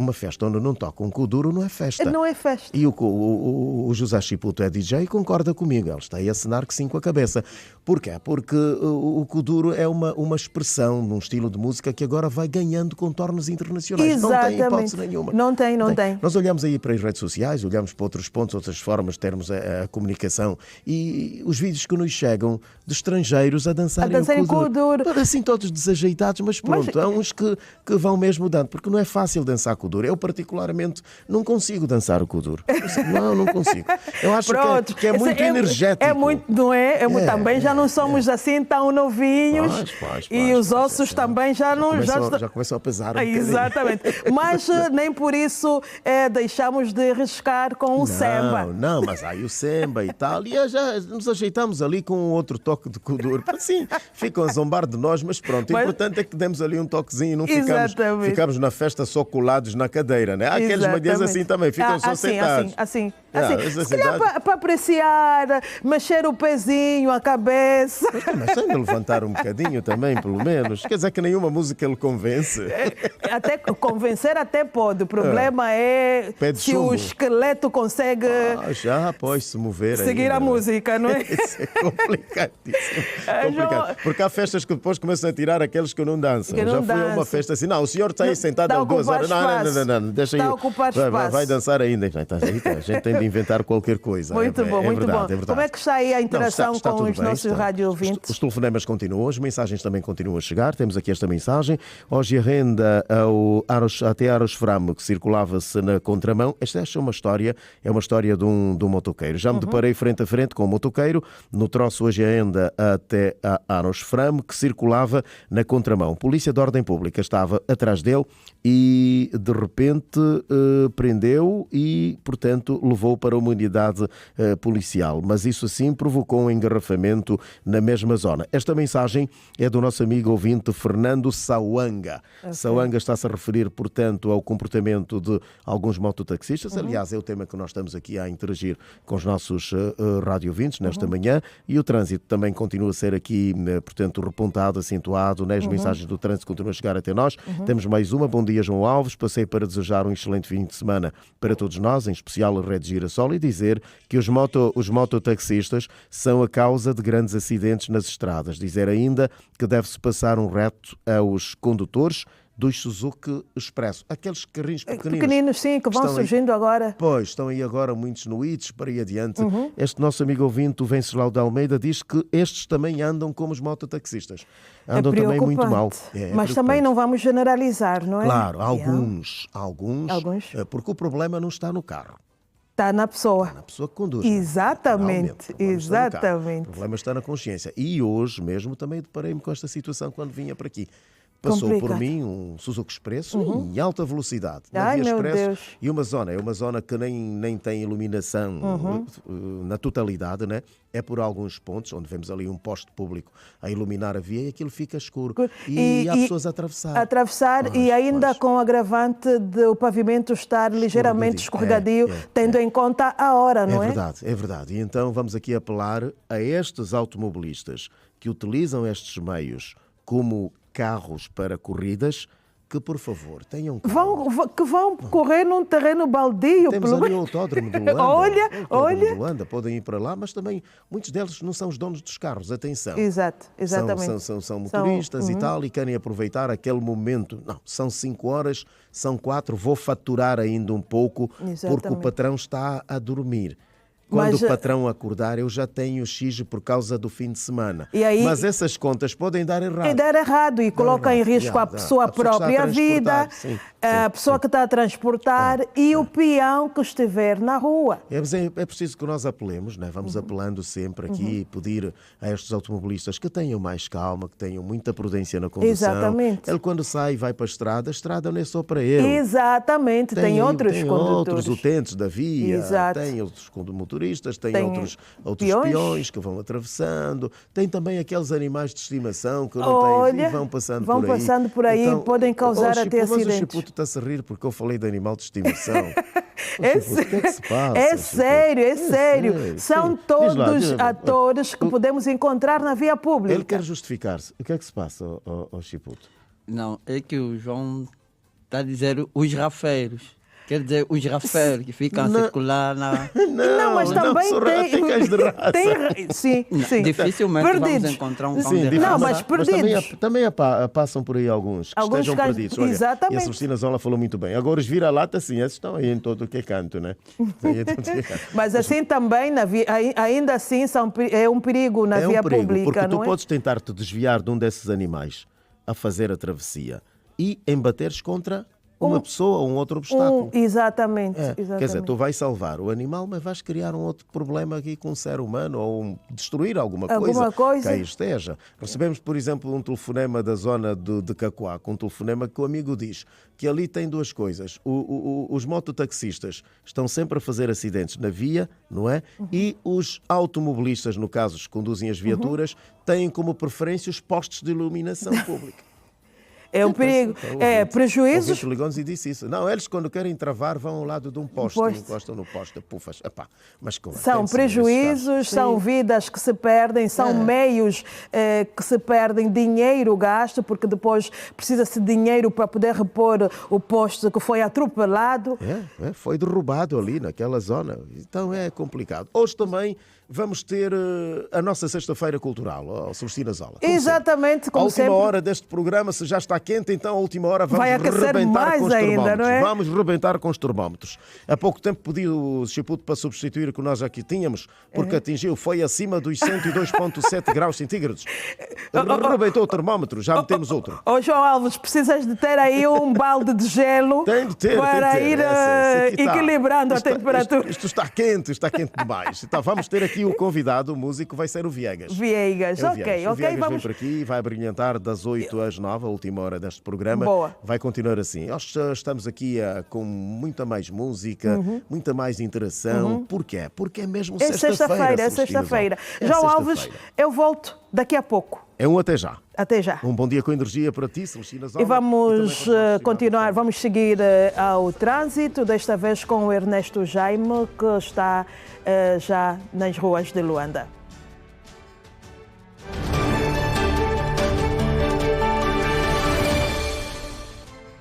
onde não toca um kuduro não é festa. Não é festa. E o José Chiputo é DJ e concorda comigo. Ele está aí a assinar que sim com a cabeça. Porquê? Porque o kuduro é uma expressão num estilo de música que agora vai ganhando contornos internacionais. Exatamente. Não tem hipótese nenhuma. Não tem. Nós olhamos aí para as redes sociais, olhamos para outros pontos, outras formas de termos a comunicação e os vídeos que nos chegam de estrangeiros a dançarem o kuduro. Assim todos desajeitados, mas pronto, há uns que vão mesmo dando, porque não é fácil dançar kuduro. Eu particularmente não consigo dançar o kuduro. Não consigo. Eu acho que é muito energético. É muito, não é? Também já não somos assim tão novinhos e os ossos também já começam a pesar um bocadinho. Exatamente. Mas nem por isso deixamos de riscar com o samba. Não, mas aí o samba e tal, e já nos ajeitamos ali com outro toque de kuduro. Assim, ficam a zombar de nós, mas pronto, o importante é que demos ali um toquezinho e não ficamos na festa só colados na cadeira, né? Há aqueles mandias assim também, ficam só sentados. Assim. Se calhar para apreciar, mexer o pezinho, a cabeça. Mas tem de levantar um bocadinho também, pelo menos. Quer dizer que nenhuma música ele convence. Até convencer até pode. O problema é se o esqueleto consegue se mover seguir ainda, a música, não é? Isso é complicadíssimo. Porque há festas que depois começam a tirar aqueles que não dançam. Já fui a uma festa assim, o senhor está aí sentado há 2 horas. Não, deixa aí. Está a ocupar espaço. Vai dançar ainda. A gente tem de inventar qualquer coisa. Muito bom. Como é que está aí a interação com os nossos rádio ouvintes? Os telefonemas continuam, as mensagens também continuam a chegar. Temos aqui esta mensagem. Hoje a renda até Aros Framo, que circulava-se na contramão. Esta é uma história de um motoqueiro. Já me deparei frente a frente com um motoqueiro no troço hoje ainda até a Aros Framo, que circulava na contramão. Polícia de Ordem Pública estava atrás dele e de repente prendeu e, portanto, levou para uma unidade policial. Mas isso assim provocou um engarrafamento na mesma zona. Esta mensagem é do nosso amigo ouvinte Fernando Sauanga. Sauanga está-se a referir, portanto, ao comportamento de alguns mototaxistas. Aliás, é o tema que nós estamos aqui a interagir com os nossos rádio ouvintes nesta manhã, e o trânsito também continua a ser aqui, portanto, repontado, acentuado, né? As mensagens do trânsito continuam a chegar até nós. Temos mais uma. Bom dia, João Alves. Passei para desejar um excelente fim de semana para todos nós, em especial a Rede Girassol, e dizer que os mototaxistas são a causa de grandes acidentes nas estradas. Dizer ainda que deve-se passar um reto aos condutores dos Suzuki Expresso. Aqueles carrinhos pequeninos, sim, que vão surgindo agora. Pois, estão aí agora muitos no ITS, para aí adiante. Este nosso amigo ouvinte, o Venceslau de Almeida, diz que estes também andam como os mototaxistas. Andam também muito mal. Mas também não vamos generalizar, não é? Claro, alguns, porque o problema não está no carro. Está na pessoa. Está na pessoa que conduz. Exatamente, exatamente. O problema está na consciência. E hoje mesmo também deparei-me com esta situação quando vinha para aqui. Passou por mim um Suzuki Expresso em alta velocidade, na Via Expresso, e uma zona que nem tem iluminação na totalidade, né? É por alguns pontos, onde vemos ali um poste público a iluminar a via e aquilo fica escuro. E há pessoas a atravessar. E ainda com o agravante de o pavimento estar ligeiramente escorregadio, tendo em conta a hora, não é? É verdade. E então vamos aqui apelar a estes automobilistas que utilizam estes meios como carros para corridas, que por favor tenham calma. Que vão correr num terreno baldio. Temos ali o autódromo de Luanda. Olha. De Luanda, podem ir para lá, mas também muitos deles não são os donos dos carros, atenção. Exatamente. São motoristas e tal, e querem aproveitar aquele momento. Não, são 5 horas, são 4, vou faturar ainda um pouco, porque o patrão está a dormir. Quando o patrão acordar, eu já tenho X por causa do fim de semana. Mas essas contas podem dar errado. E colocam em risco a sua própria vida, a pessoa que está a transportar e o peão que estiver na rua. É preciso que nós apelemos, né? Vamos apelando sempre aqui, pedir a estes automobilistas que tenham mais calma, que tenham muita prudência na condução. Exatamente. Ele quando sai e vai para a estrada não é só para ele. Exatamente, tem outros condutores. Outros utentes da via, tem outros motoristas, tem outros peões que vão atravessando, tem também aqueles animais de estimação que não têm e vão passando por aí. Então, podem causar até acidentes. Mas o Chiputo está-se a rir porque eu falei de animal de estimação. O que é que se passa? É sério. São todos atores que podemos encontrar na via pública. Ele quer justificar-se. O que é que se passa, ao Chiputo? Não, é que o João está a dizer os rafeiros. Quer dizer, os rafeiros que ficam a circular na... Não, mas também tem cães de raça. Sim. Dificilmente vamos encontrar um cão de raça. Não, mas perdidos. Mas também passam por aí alguns que estejam perdidos. Olha, exatamente. E a Celestina Zola falou muito bem. Agora os vira-lata, sim, esses estão aí em todo o que é canto, né? Mas assim também, ainda assim, é um perigo na via pública, porque tu não é? podes tentar te desviar de um desses animais a fazer a travessia e embateres contra uma pessoa ou um outro obstáculo. Exatamente. Quer dizer, tu vais salvar o animal, mas vais criar um outro problema aqui com o ser humano ou destruir alguma coisa que aí esteja. Recebemos, por exemplo, um telefonema da zona de Cacoaco, um telefonema que o amigo diz que ali tem duas coisas. Os mototaxistas estão sempre a fazer acidentes na via, não é? E os automobilistas, no caso, que conduzem as viaturas, têm como preferência os postos de iluminação pública. É um perigo. Prejuízos. O Ligões e disse isso. Não, eles quando querem travar vão ao lado de um poste, encostam no poste, pufas. Epá, mas são prejuízos, são vidas que se perdem, são meios que se perdem, dinheiro gasto, porque depois precisa-se de dinheiro para poder repor o poste que foi atropelado. Foi derrubado ali naquela zona. Então é complicado. Hoje também vamos ter a nossa sexta-feira cultural, Celestina Zola. Exatamente, como sempre. A última hora deste programa, se já está quente, então a última hora vamos rebentar mais com os ainda, termómetros. não é? Vamos rebentar com os termómetros. Há pouco tempo pedi o Chiputo para substituir o que nós aqui tínhamos, porque foi acima dos 102,7 graus centígrados. Rebentou o termómetro, já metemos outro. João Alves, precisas de ter aí um balde de gelo para ir equilibrando a temperatura. Isto está quente demais. Então, vamos ter aqui o convidado, o músico, vai ser o Viegas. Ok. O Viegas vem por aqui, vai brilhantar das 8 às 9, a última hora deste programa. Boa. Vai continuar assim. Nós estamos aqui com muita mais música, muita mais interação. Porquê? Porque é mesmo sexta-feira. É sexta-feira. João Alves, eu volto daqui a pouco. É um até já. Até já. Um bom dia com energia para ti, Celestina Zola. E vamos continuar, vamos seguir ao trânsito, desta vez com o Ernesto Jaime, que está já nas ruas de Luanda.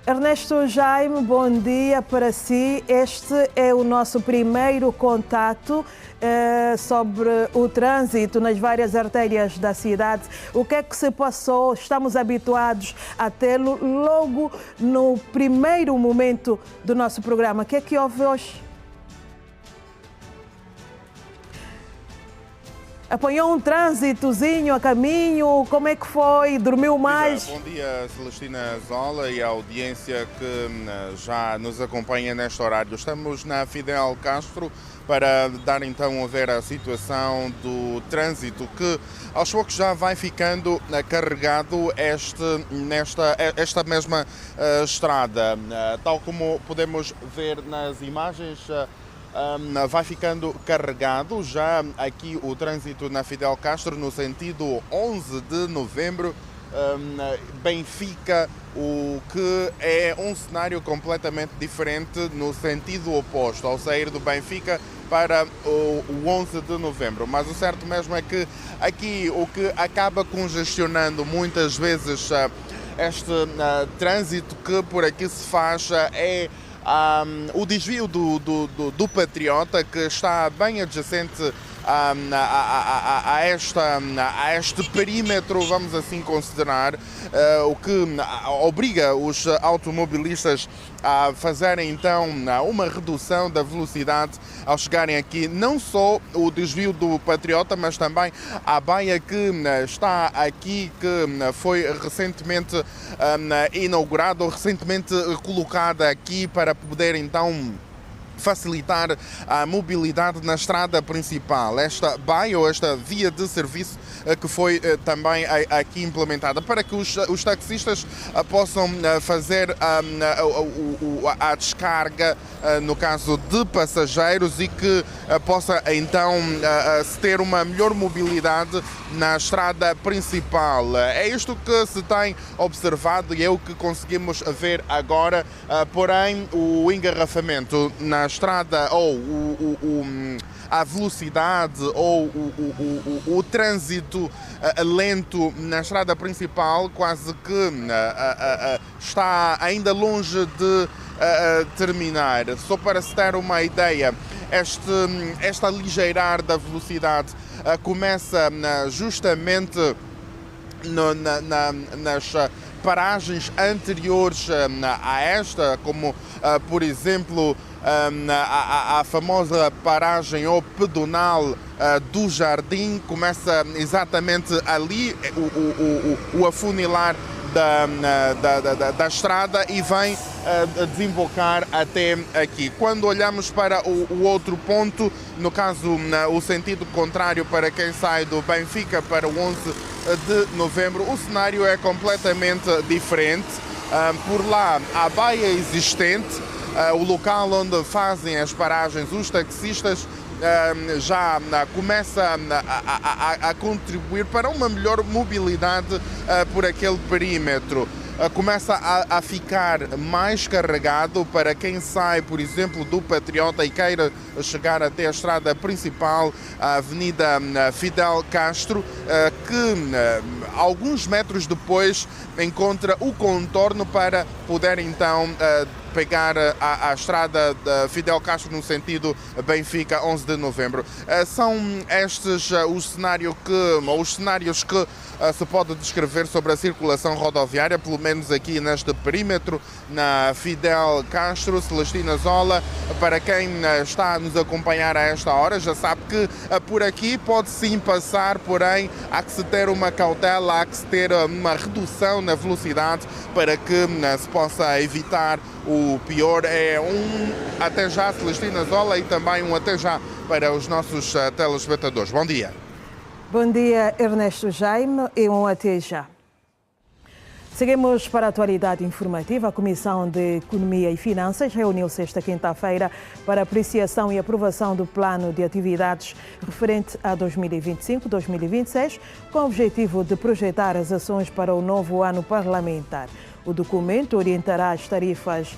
Ernesto Jaime, bom dia para si. Este é o nosso primeiro contato sobre o trânsito nas várias artérias da cidade. O que é que se passou? Estamos habituados a tê-lo logo no primeiro momento do nosso programa. O que é que houve hoje? Apanhou um trânsitozinho a caminho, como é que foi? Dormiu mais? Bom dia, Celestina Zola e a audiência que já nos acompanha neste horário. Estamos na Fidel Castro para dar então a ver a situação do trânsito que aos poucos já vai ficando carregado esta mesma estrada. Tal como podemos ver nas imagens, vai ficando carregado já aqui o trânsito na Fidel Castro no sentido 11 de novembro, Benfica, o que é um cenário completamente diferente no sentido oposto, ao sair do Benfica para o 11 de novembro. Mas o certo mesmo é que aqui o que acaba congestionando muitas vezes este trânsito que por aqui se faz é o desvio do Patriota, que está bem adjacente a este perímetro, vamos assim considerar, o que obriga os automobilistas a fazerem então uma redução da velocidade ao chegarem aqui, não só o desvio do Patriota, mas também a baia que está aqui, que foi recentemente inaugurada ou recentemente colocada aqui para poder então facilitar a mobilidade na estrada principal. Esta baia ou esta via de serviço que foi também aqui implementada para que os taxistas possam fazer a descarga, no caso de passageiros, e que possa então se ter uma melhor mobilidade na estrada principal. É isto que se tem observado e é o que conseguimos ver agora, porém o engarrafamento na estrada ou a velocidade ou o trânsito lento na estrada principal quase que está ainda longe de terminar. Só para se ter uma ideia, este aligeirar da velocidade começa justamente nas paragens anteriores a esta, como por exemplo a famosa paragem ou pedonal do Jardim. Começa exatamente ali o afunilar da estrada e vem desembocar até aqui. Quando olhamos para o outro ponto, no caso o sentido contrário para quem sai do Benfica para o 11 de novembro, o cenário é completamente diferente. Por lá, a baia existente, o local onde fazem as paragens os taxistas, já começa a contribuir para uma melhor mobilidade por aquele perímetro. Começa a ficar mais carregado para quem sai, por exemplo, do Patriota e queira chegar até a estrada principal, a Avenida Fidel Castro, que alguns metros depois encontra o contorno para poder então pegar a estrada de Fidel Castro no sentido Benfica 11 de novembro. São estes os cenários que se pode descrever sobre a circulação rodoviária, pelo menos aqui neste perímetro, na Fidel Castro. Celestina Zola, para quem está a nos acompanhar a esta hora, já sabe que por aqui pode sim passar, porém há que se ter uma cautela, há que se ter uma redução na velocidade para que se possa evitar o pior. É até já, Celestina Zola, e também um até já para os nossos telespectadores. Bom dia. Bom dia, Ernesto Jaime, e um até já. Seguimos para a atualidade informativa. A Comissão de Economia e Finanças reuniu-se esta quinta-feira para apreciação e aprovação do plano de atividades referente a 2025-2026, com o objetivo de projetar as ações para o novo ano parlamentar. O documento orientará as tarefas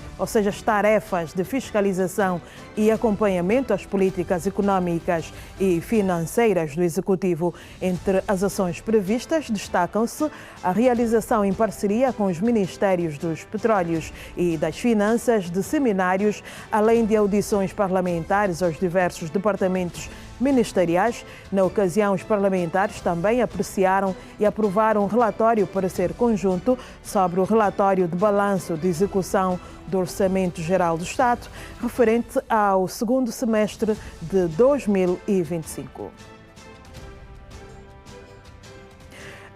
de fiscalização e acompanhamento às políticas económicas e financeiras do Executivo. Entre as ações previstas, destacam-se a realização em parceria com os Ministérios dos Petróleos e das Finanças de seminários, além de audições parlamentares aos diversos departamentos ministeriais. Na ocasião, os parlamentares também apreciaram e aprovaram um relatório para ser conjunto sobre o relatório de balanço de execução do Orçamento Geral do Estado, referente ao segundo semestre de 2025.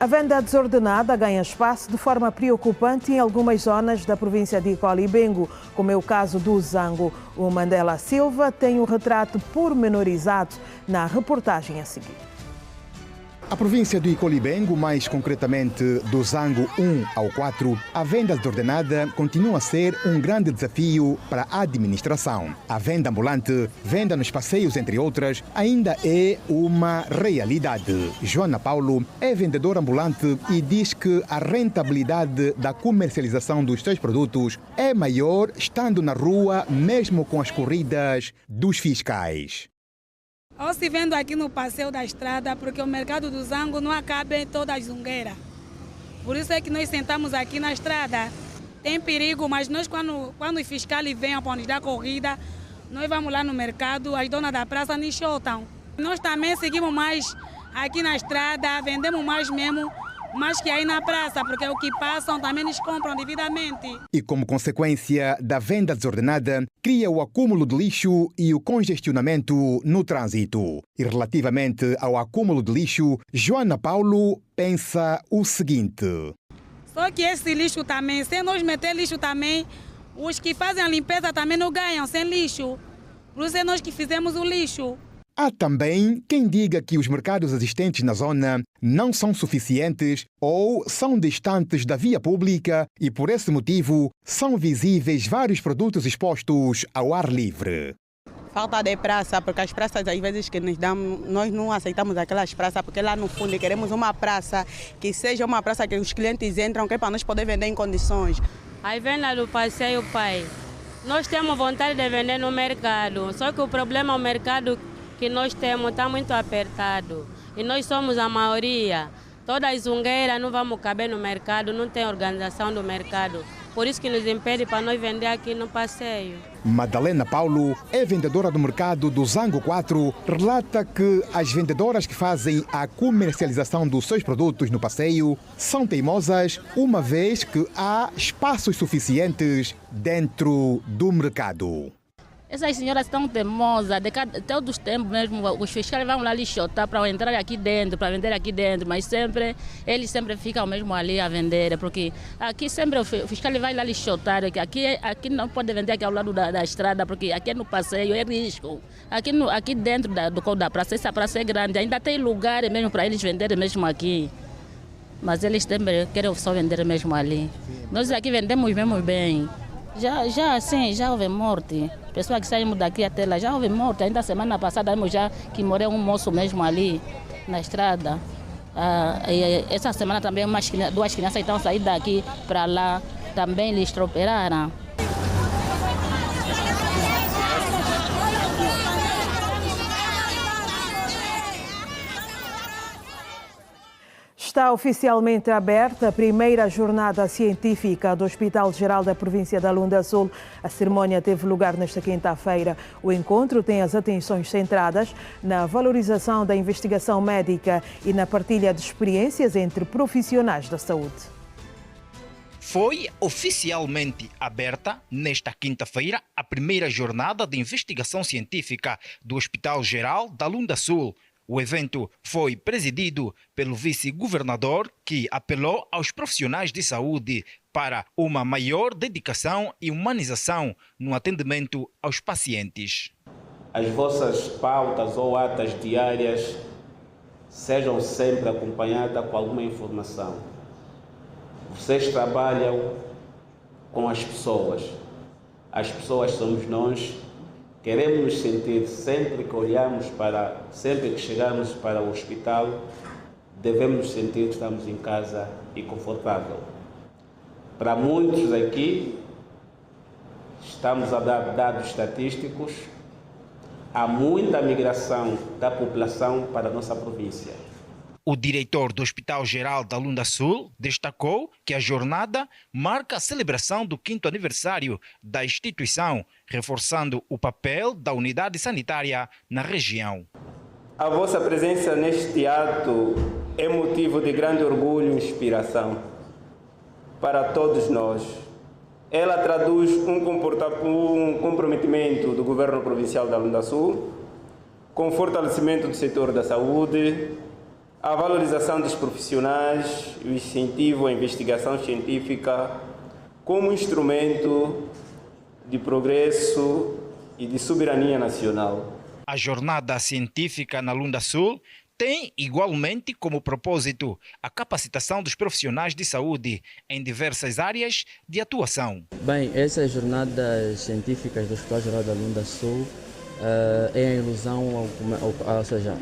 A venda desordenada ganha espaço de forma preocupante em algumas zonas da província de Icolibengo, como é o caso do Zango. O Mandela Silva tem um retrato pormenorizado na reportagem a seguir. A província do Icolibengo, mais concretamente do Zango 1 ao 4, a venda desordenada continua a ser um grande desafio para a administração. A venda ambulante, venda nos passeios, entre outras, ainda é uma realidade. Joana Paulo é vendedora ambulante e diz que a rentabilidade da comercialização dos seus produtos é maior estando na rua, mesmo com as corridas dos fiscais. Ou se vendo aqui no passeio da estrada, porque o mercado do Zango não acaba em toda a zungueira. Por isso é que nós sentamos aqui na estrada. Tem perigo, mas nós quando os fiscais vêm para nos dar corrida, nós vamos lá no mercado, as donas da praça nos chotam. Nós também seguimos mais aqui na estrada, vendemos mais mesmo, mais que aí na praça, porque o que passam também nos compram devidamente. E como consequência da venda desordenada, cria o acúmulo de lixo e o congestionamento no trânsito. E relativamente ao acúmulo de lixo, Joana Paulo pensa o seguinte. Só que esse lixo também, se nós meter lixo também, os que fazem a limpeza também não ganham sem lixo. Por isso é nós que fizemos o lixo. Há também quem diga que os mercados existentes na zona não são suficientes ou são distantes da via pública e, por esse motivo, são visíveis vários produtos expostos ao ar livre. Falta de praça, porque as praças às vezes que nos dão, nós não aceitamos aquelas praças, porque lá no fundo queremos uma praça que seja uma praça que os clientes entram, que é para nós poder vender em condições. Aí vem lá do passeio, pai. Nós temos vontade de vender no mercado, só que o problema é o mercado que nós temos está muito apertado e nós somos a maioria. Toda a zungueira não vamos caber no mercado, não tem organização do mercado. Por isso que nos impede para nós vender aqui no passeio. Madalena Paulo é vendedora do mercado do Zango 4. Relata que as vendedoras que fazem a comercialização dos seus produtos no passeio são teimosas, uma vez que há espaços suficientes dentro do mercado. Essas senhoras estão teimosas, todos os tempos mesmo, os fiscais vão lá lixotar para entrar aqui dentro, para vender aqui dentro, mas eles sempre ficam mesmo ali a vender, porque aqui sempre o fiscal vai lá lixotar, aqui não pode vender aqui ao lado da estrada, porque aqui no passeio é risco. Aqui dentro da praça, essa praça é grande, ainda tem lugar mesmo para eles venderem mesmo aqui. Mas eles sempre querem só vender mesmo ali. Nós aqui vendemos mesmo bem. Já houve morte. Pessoas que saímos daqui até lá, já houve morte. Ainda semana passada já que morreu um moço mesmo ali na estrada. Essa semana também duas crianças estão saindo daqui para lá, também eles estroperaram. Está oficialmente aberta a primeira jornada científica do Hospital Geral da Província da Lunda Sul. A cerimónia teve lugar nesta quinta-feira. O encontro tem as atenções centradas na valorização da investigação médica e na partilha de experiências entre profissionais da saúde. Foi oficialmente aberta nesta quinta-feira a primeira jornada de investigação científica do Hospital Geral da Lunda Sul. O evento foi presidido pelo vice-governador, que apelou aos profissionais de saúde para uma maior dedicação e humanização no atendimento aos pacientes. As vossas pautas ou atas diárias sejam sempre acompanhadas com alguma informação. Vocês trabalham com as pessoas somos nós. Queremos nos sentir sempre que olhamos sempre que chegamos para o hospital, devemos nos sentir que estamos em casa e confortável. Para muitos aqui, estamos a dar dados estatísticos, há muita migração da população para a nossa província. O diretor do Hospital Geral da Lunda Sul destacou que a jornada marca a celebração do 5º aniversário da instituição, reforçando o papel da unidade sanitária na região. A vossa presença neste ato é motivo de grande orgulho e inspiração para todos nós. Ela traduz um comprometimento do Governo Provincial da Lunda Sul com o fortalecimento do setor da saúde, a valorização dos profissionais e o incentivo à investigação científica como instrumento de progresso e de soberania nacional. A jornada científica na Lunda Sul tem igualmente como propósito a capacitação dos profissionais de saúde em diversas áreas de atuação. Bem, essas jornadas científicas do Hospital Geral da Lunda Sul é em ilusão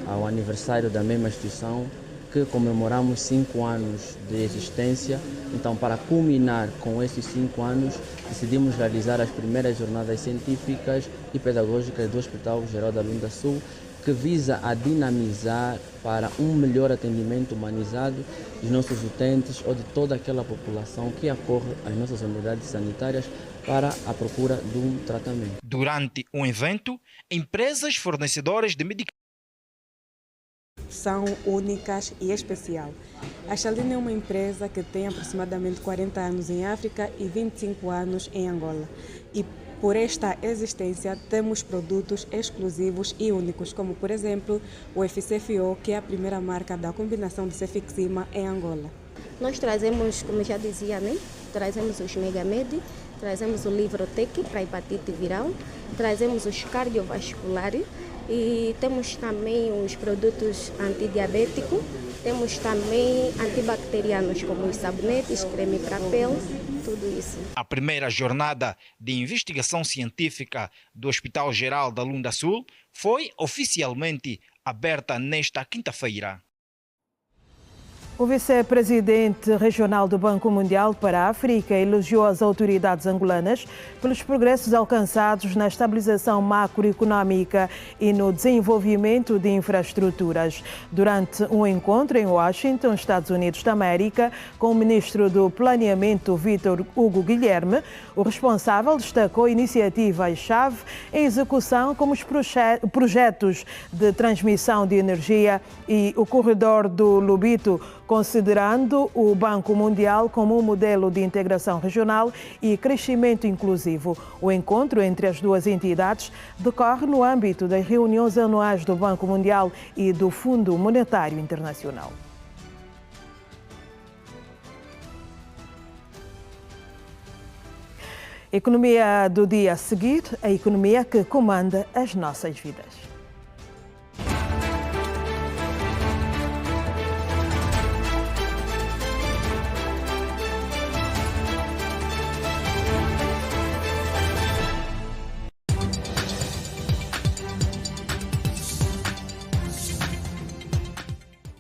ao aniversário da mesma instituição, que comemoramos 5 anos de existência. Então, para culminar com esses 5 anos, decidimos realizar as primeiras jornadas científicas e pedagógicas do Hospital Geral da Lunda Sul, que visa a dinamizar para um melhor atendimento humanizado dos nossos utentes ou de toda aquela população que acorre às nossas unidades sanitárias para a procura de um tratamento. Durante um evento, empresas fornecedoras de medicamentos são únicas e especial. A Chalina é uma empresa que tem aproximadamente 40 anos em África e 25 anos em Angola. E por esta existência temos produtos exclusivos e únicos, como por exemplo o FCFO, que é a primeira marca da combinação de cefixima em Angola. Nós trazemos, como já dizia, né? Trazemos os Megamed, trazemos o Livrotec para hepatite viral, trazemos os cardiovasculares e temos também os produtos antidiabéticos, temos também antibacterianos como os sabonetes, creme para pele, tudo isso. A primeira jornada de investigação científica do Hospital Geral da Lunda Sul foi oficialmente aberta nesta quinta-feira. O vice-presidente regional do Banco Mundial para a África elogiou as autoridades angolanas pelos progressos alcançados na estabilização macroeconômica e no desenvolvimento de infraestruturas. Durante um encontro em Washington, Estados Unidos da América, com o ministro do Planeamento, Vítor Hugo Guilherme, o responsável destacou iniciativas-chave em execução, como os projetos de transmissão de energia e o corredor do Lubito, considerando o Banco Mundial como um modelo de integração regional e crescimento inclusivo. O encontro entre as duas entidades decorre no âmbito das reuniões anuais do Banco Mundial e do Fundo Monetário Internacional. Economia do dia a seguir, a economia que comanda as nossas vidas.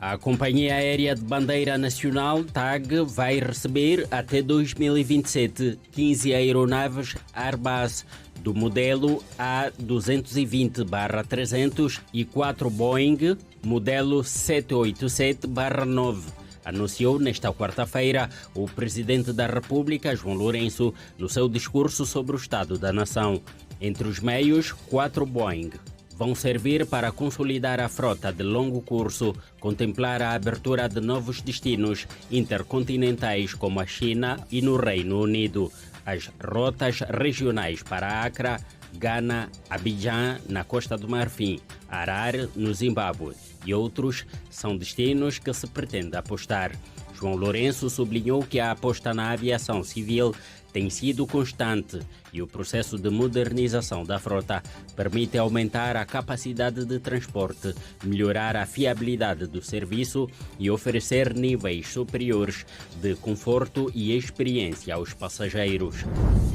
A Companhia Aérea de Bandeira Nacional, TAG, vai receber até 2027 15 aeronaves Airbus do modelo A220-300 e 4 Boeing, modelo 787-9. Anunciou nesta quarta-feira o presidente da República, João Lourenço, no seu discurso sobre o Estado da Nação. Entre os meios, 4 Boeing vão servir para consolidar a frota de longo curso, contemplar a abertura de novos destinos intercontinentais como a China e no Reino Unido, as rotas regionais para Accra, Gana, Abidjan, na Costa do Marfim, Harare, no Zimbábue e outros são destinos que se pretende apostar. João Lourenço sublinhou que a aposta na aviação civil tem sido constante e o processo de modernização da frota permite aumentar a capacidade de transporte, melhorar a fiabilidade do serviço e oferecer níveis superiores de conforto e experiência aos passageiros.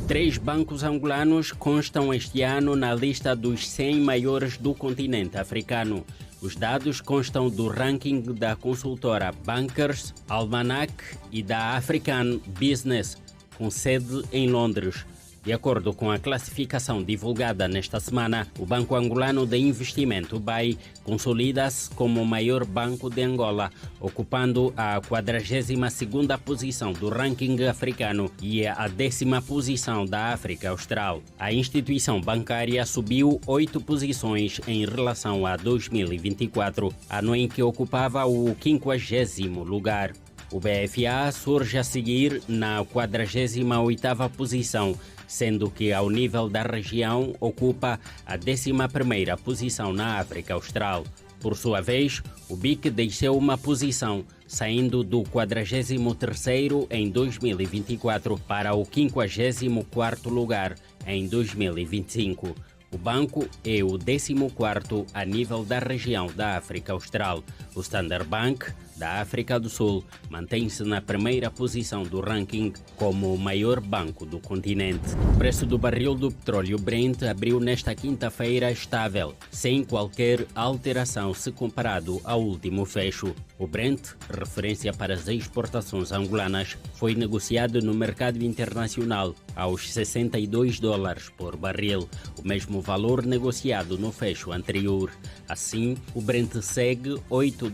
3 bancos angolanos constam este ano na lista dos 100 maiores do continente africano. Os dados constam do ranking da consultora Bankers, Almanac e da African Business, com sede em Londres. De acordo com a classificação divulgada nesta semana, o Banco Angolano de Investimento, BAI, consolida-se como o maior banco de Angola, ocupando a 42ª posição do ranking africano e a 10ª posição da África Austral. A instituição bancária subiu 8 posições em relação a 2024, ano em que ocupava o 50º lugar. O BFA surge a seguir na 48ª posição, sendo que ao nível da região ocupa a 11ª posição na África Austral. Por sua vez, o BIC desceu uma posição, saindo do 43º em 2024 para o 54º lugar em 2025. O banco é o 14º a nível da região da África Austral. O Standard Bank, da África do Sul, mantém-se na primeira posição do ranking como o maior banco do continente. O preço do barril do petróleo Brent abriu nesta quinta-feira estável, sem qualquer alteração se comparado ao último fecho. O Brent, referência para as exportações angolanas, foi negociado no mercado internacional aos $62 por barril, o mesmo valor negociado no fecho anterior. Assim, o Brent segue $8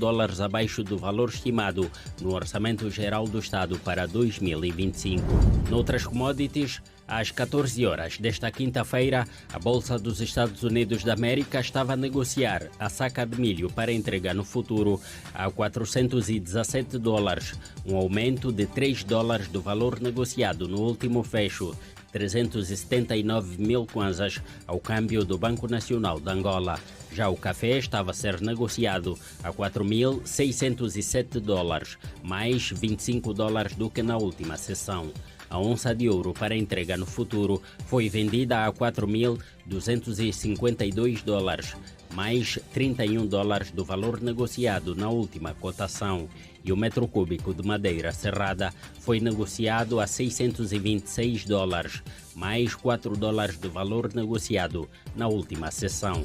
abaixo do valor estimado no Orçamento Geral do Estado para 2025. Noutras commodities, às 14 horas desta quinta-feira, a Bolsa dos Estados Unidos da América estava a negociar a saca de milho para entrega no futuro a $417, um aumento de $3 do valor negociado no último fecho, 379 mil kwanzas ao câmbio do Banco Nacional de Angola. Já o café estava a ser negociado a $4.607, mais $25 do que na última sessão. A onça de ouro para entrega no futuro foi vendida a $4.252, mais $31 do valor negociado na última cotação. E o metro cúbico de madeira serrada foi negociado a $626, mais $4 do valor negociado na última sessão.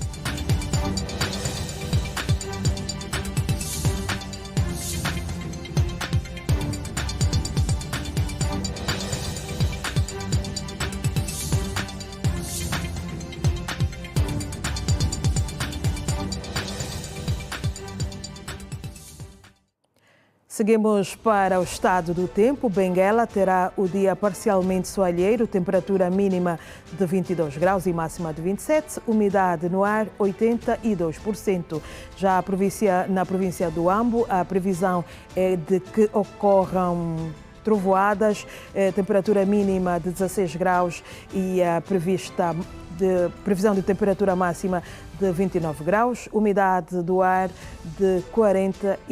Seguimos para o estado do tempo. Benguela terá o dia parcialmente soalheiro, temperatura mínima de 22 graus e máxima de 27, umidade no ar 82%. Já na província do Ambo, a previsão é de que ocorram trovoadas, temperatura mínima de 16 graus e a previsão de temperatura máxima de 29 graus, umidade do ar de 46%.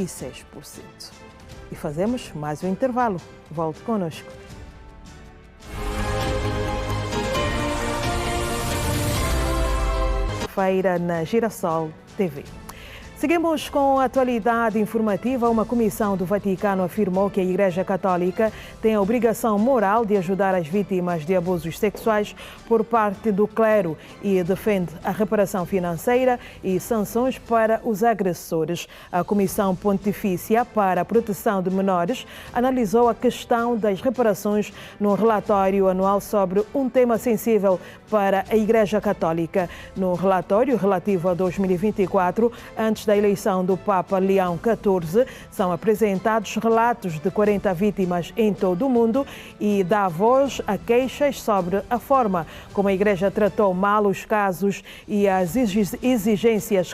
E fazemos mais um intervalo. Volte connosco. Feira na Girassol TV. Seguimos com a atualidade informativa. Uma comissão do Vaticano afirmou que a Igreja Católica tem a obrigação moral de ajudar as vítimas de abusos sexuais por parte do clero e defende a reparação financeira e sanções para os agressores. A Comissão Pontifícia para a Proteção de Menores analisou a questão das reparações no relatório anual sobre um tema sensível para a Igreja Católica. No relatório relativo a 2024, antes da eleição do Papa Leão XIV, são apresentados relatos de 40 vítimas em todo o mundo e dá voz a queixas sobre a forma como a Igreja tratou mal os casos e as exigências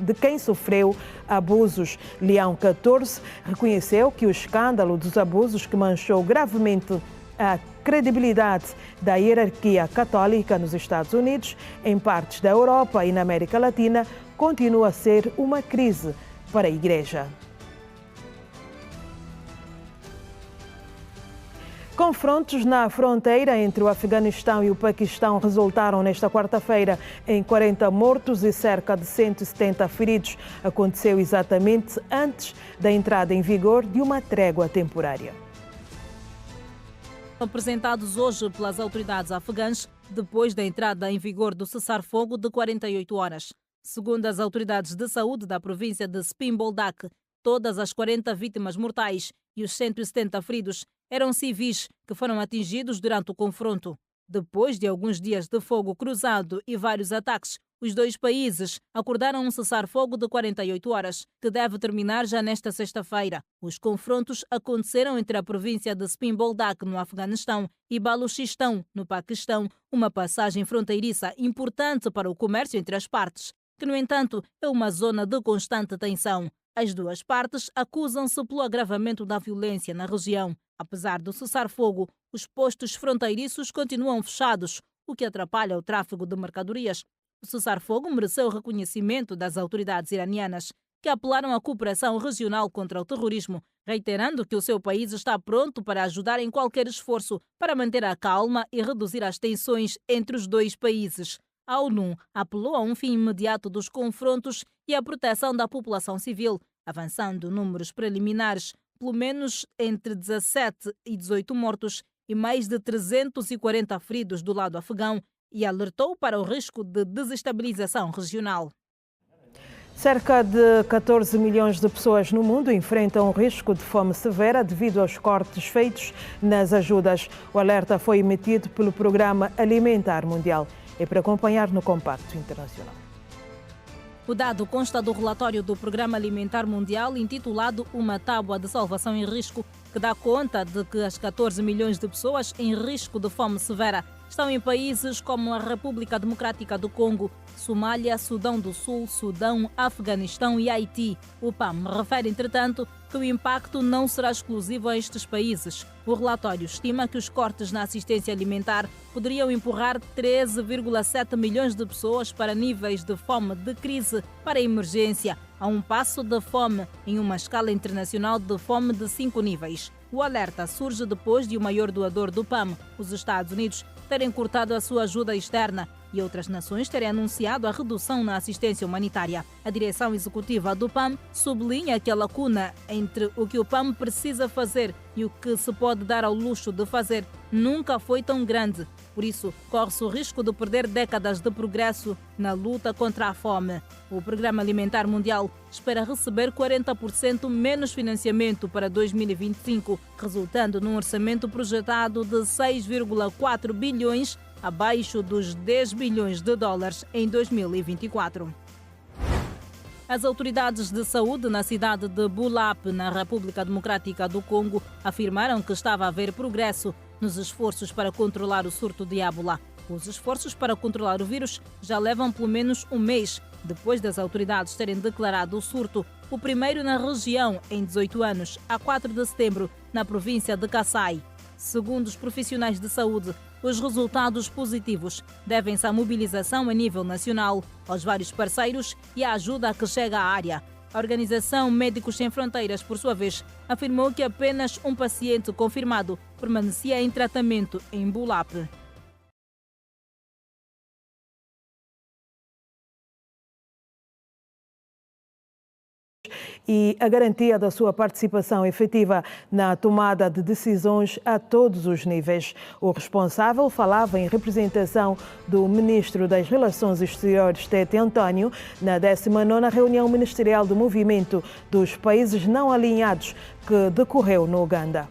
de quem sofreu abusos. Leão XIV reconheceu que o escândalo dos abusos, que manchou gravemente a credibilidade da hierarquia católica nos Estados Unidos, em partes da Europa e na América Latina, continua a ser uma crise para a Igreja. Confrontos na fronteira entre o Afeganistão e o Paquistão resultaram nesta quarta-feira em 40 mortos e cerca de 170 feridos. Aconteceu exatamente antes da entrada em vigor de uma trégua temporária. Apresentados hoje pelas autoridades afegãs, depois da entrada em vigor do cessar-fogo de 48 horas. Segundo as autoridades de saúde da província de Spin Boldak, todas as 40 vítimas mortais e os 170 feridos eram civis que foram atingidos durante o confronto. Depois de alguns dias de fogo cruzado e vários ataques, os dois países acordaram um cessar-fogo de 48 horas, que deve terminar já nesta sexta-feira. Os confrontos aconteceram entre a província de Spin Boldak, no Afeganistão, e Baluchistão, no Paquistão, uma passagem fronteiriça importante para o comércio entre as partes, que, no entanto, é uma zona de constante tensão. As duas partes acusam-se pelo agravamento da violência na região. Apesar do cessar-fogo, os postos fronteiriços continuam fechados, o que atrapalha o tráfego de mercadorias. O cessar-fogo mereceu o reconhecimento das autoridades iranianas, que apelaram à cooperação regional contra o terrorismo, reiterando que o seu país está pronto para ajudar em qualquer esforço para manter a calma e reduzir as tensões entre os dois países. A ONU apelou a um fim imediato dos confrontos e à proteção da população civil, avançando números preliminares, pelo menos entre 17 e 18 mortos e mais de 340 feridos do lado afegão, e alertou para o risco de desestabilização regional. Cerca de 14 milhões de pessoas no mundo enfrentam o risco de fome severa devido aos cortes feitos nas ajudas. O alerta foi emitido pelo Programa Alimentar Mundial. É para acompanhar no Compacto Internacional. O dado consta do relatório do Programa Alimentar Mundial intitulado Uma Tábua de Salvação em Risco, que dá conta de que as 14 milhões de pessoas em risco de fome severa estão em países como a República Democrática do Congo, Somália, Sudão do Sul, Sudão, Afeganistão e Haiti. O PAM refere, entretanto, que o impacto não será exclusivo a estes países. O relatório estima que os cortes na assistência alimentar poderiam empurrar 13,7 milhões de pessoas para níveis de fome de crise para emergência, a um passo da fome em uma escala internacional de fome de 5 níveis. O alerta surge depois de o maior doador do PAM, os Estados Unidos, terem cortado a sua ajuda externa e outras nações terem anunciado a redução na assistência humanitária. A direção executiva do PAM sublinha que a lacuna entre o que o PAM precisa fazer e o que se pode dar ao luxo de fazer nunca foi tão grande. Por isso, corre-se o risco de perder décadas de progresso na luta contra a fome. O Programa Alimentar Mundial espera receber 40% menos financiamento para 2025, resultando num orçamento projetado de 6,4 bilhões, abaixo dos 10 bilhões de dólares em 2024. As autoridades de saúde na cidade de Bulap, na República Democrática do Congo, afirmaram que estava a haver progresso nos esforços para controlar o surto de ébola. Os esforços para controlar o vírus já levam pelo menos um mês, depois das autoridades terem declarado o surto, o primeiro na região em 18 anos, a 4 de setembro, na província de Kassai. Segundo os profissionais de saúde, os resultados positivos devem-se à mobilização a nível nacional, aos vários parceiros e à ajuda que chega à área. A Organização Médicos Sem Fronteiras, por sua vez, afirmou que apenas um paciente confirmado permanecia em tratamento em Bulap. E a garantia da sua participação efetiva na tomada de decisões a todos os níveis. O responsável falava em representação do Ministro das Relações Exteriores, Tete António, na 19ª reunião ministerial do Movimento dos Países Não Alinhados, que decorreu no Uganda.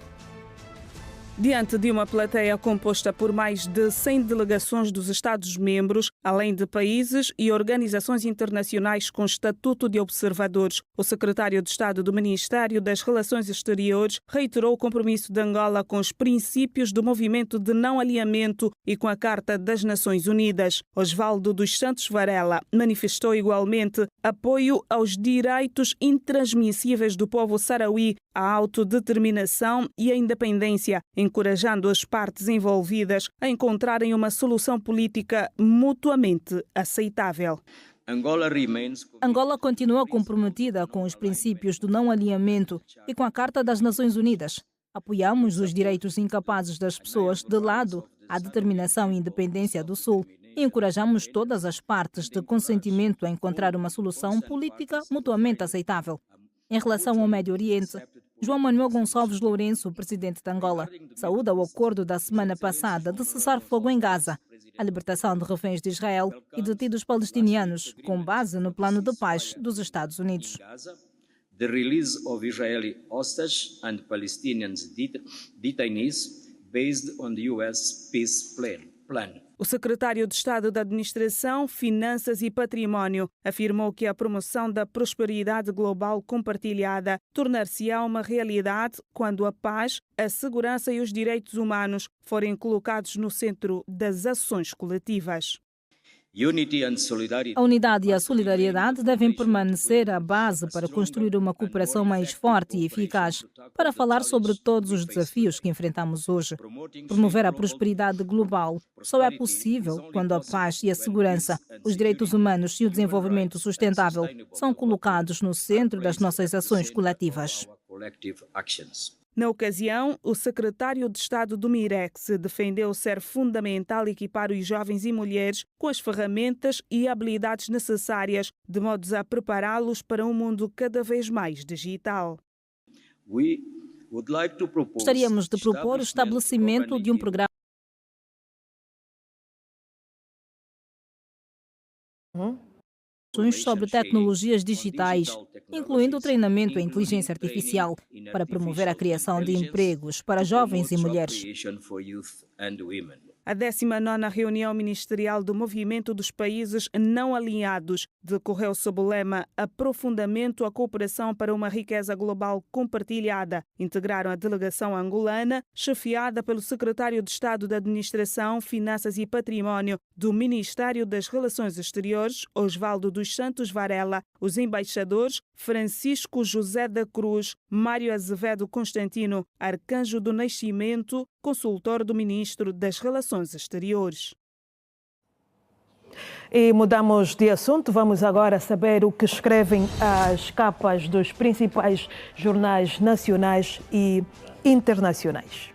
Diante de uma plateia composta por mais de 100 delegações dos Estados-membros, além de países e organizações internacionais com estatuto de observadores, o secretário de Estado do Ministério das Relações Exteriores reiterou o compromisso de Angola com os princípios do movimento de não alinhamento e com a Carta das Nações Unidas. Osvaldo dos Santos Varela manifestou igualmente apoio aos direitos intransmissíveis do povo sarauí, à autodeterminação e à independência, encorajando as partes envolvidas a encontrarem uma solução política mutuamente aceitável. Angola continua comprometida com os princípios do não alinhamento e com a Carta das Nações Unidas. Apoiamos os direitos incapazes das pessoas de lado à determinação e independência do Sul e encorajamos todas as partes de consentimento a encontrar uma solução política mutuamente aceitável. Em relação ao Médio Oriente, João Manuel Gonçalves Lourenço, presidente de Angola, saúda o acordo da semana passada de cessar fogo em Gaza, a libertação de reféns de Israel e detidos palestinianos, com base no plano de paz dos Estados Unidos. The release of Israeli hostages and Palestinian detainees based on the U.S. peace plan. O secretário de Estado da Administração, Finanças e Património afirmou que a promoção da prosperidade global compartilhada tornar-se-á uma realidade quando a paz, a segurança e os direitos humanos forem colocados no centro das ações coletivas. A unidade e a solidariedade devem permanecer a base para construir uma cooperação mais forte e eficaz, para falar sobre todos os desafios que enfrentamos hoje. Promover a prosperidade global só é possível quando a paz e a segurança, os direitos humanos e o desenvolvimento sustentável são colocados no centro das nossas ações coletivas. Na ocasião, o secretário de Estado do Mirex defendeu ser fundamental equipar os jovens e mulheres com as ferramentas e habilidades necessárias, de modo a prepará-los para um mundo cada vez mais digital. Gostaríamos de propor o estabelecimento de um programa sobre tecnologias digitais, incluindo o treinamento em inteligência artificial, para promover a criação de empregos para jovens e mulheres. A 19ª reunião ministerial do Movimento dos Países Não Alinhados decorreu sob o lema Aprofundamento à cooperação para uma riqueza global compartilhada. Integraram a delegação angolana, chefiada pelo secretário de Estado da Administração, Finanças e Património do Ministério das Relações Exteriores, Osvaldo dos Santos Varela, os embaixadores Francisco José da Cruz, Mário Azevedo Constantino, Arcanjo do Nascimento, consultor do Ministro das Relações Exteriores. E mudamos de assunto, vamos agora saber o que escrevem as capas dos principais jornais nacionais e internacionais.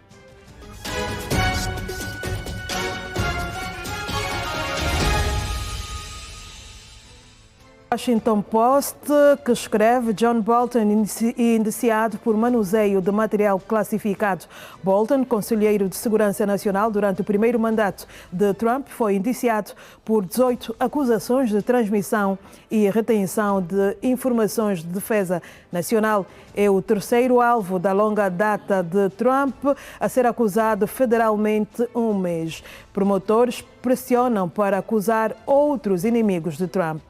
Washington Post, que escreve John Bolton indiciado por manuseio de material classificado. Bolton, conselheiro de Segurança Nacional durante o primeiro mandato de Trump, foi indiciado por 18 acusações de transmissão e retenção de informações de defesa nacional. É o terceiro alvo da longa data de Trump a ser acusado federalmente um mês. Promotores pressionam para acusar outros inimigos de Trump.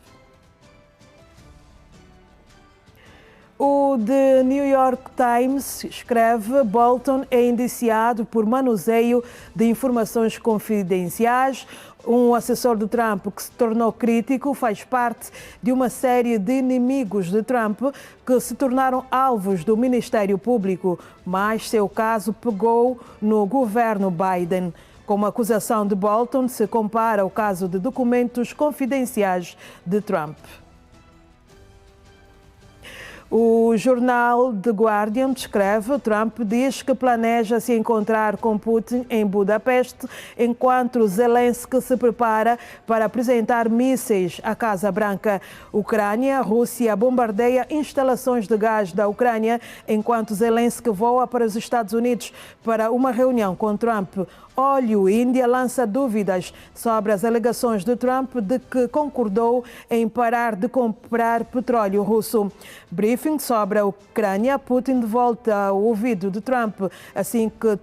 O The New York Times escreve: Bolton é indiciado por manuseio de informações confidenciais. Um assessor de Trump que se tornou crítico faz parte de uma série de inimigos de Trump que se tornaram alvos do Ministério Público, mas seu caso pegou no governo Biden. Como acusação de Bolton, se compara ao caso de documentos confidenciais de Trump. O jornal The Guardian descreve: Trump diz que planeja se encontrar com Putin em Budapeste, enquanto Zelensky se prepara para apresentar mísseis à Casa Branca. Ucrânia: Rússia bombardeia instalações de gás da Ucrânia, enquanto Zelensky voa para os Estados Unidos para uma reunião com Trump. Óleo: Índia lança dúvidas sobre as alegações de Trump de que concordou em parar de comprar petróleo russo. Briefing sobre a Ucrânia: Putin de volta ao ouvido de Trump assim que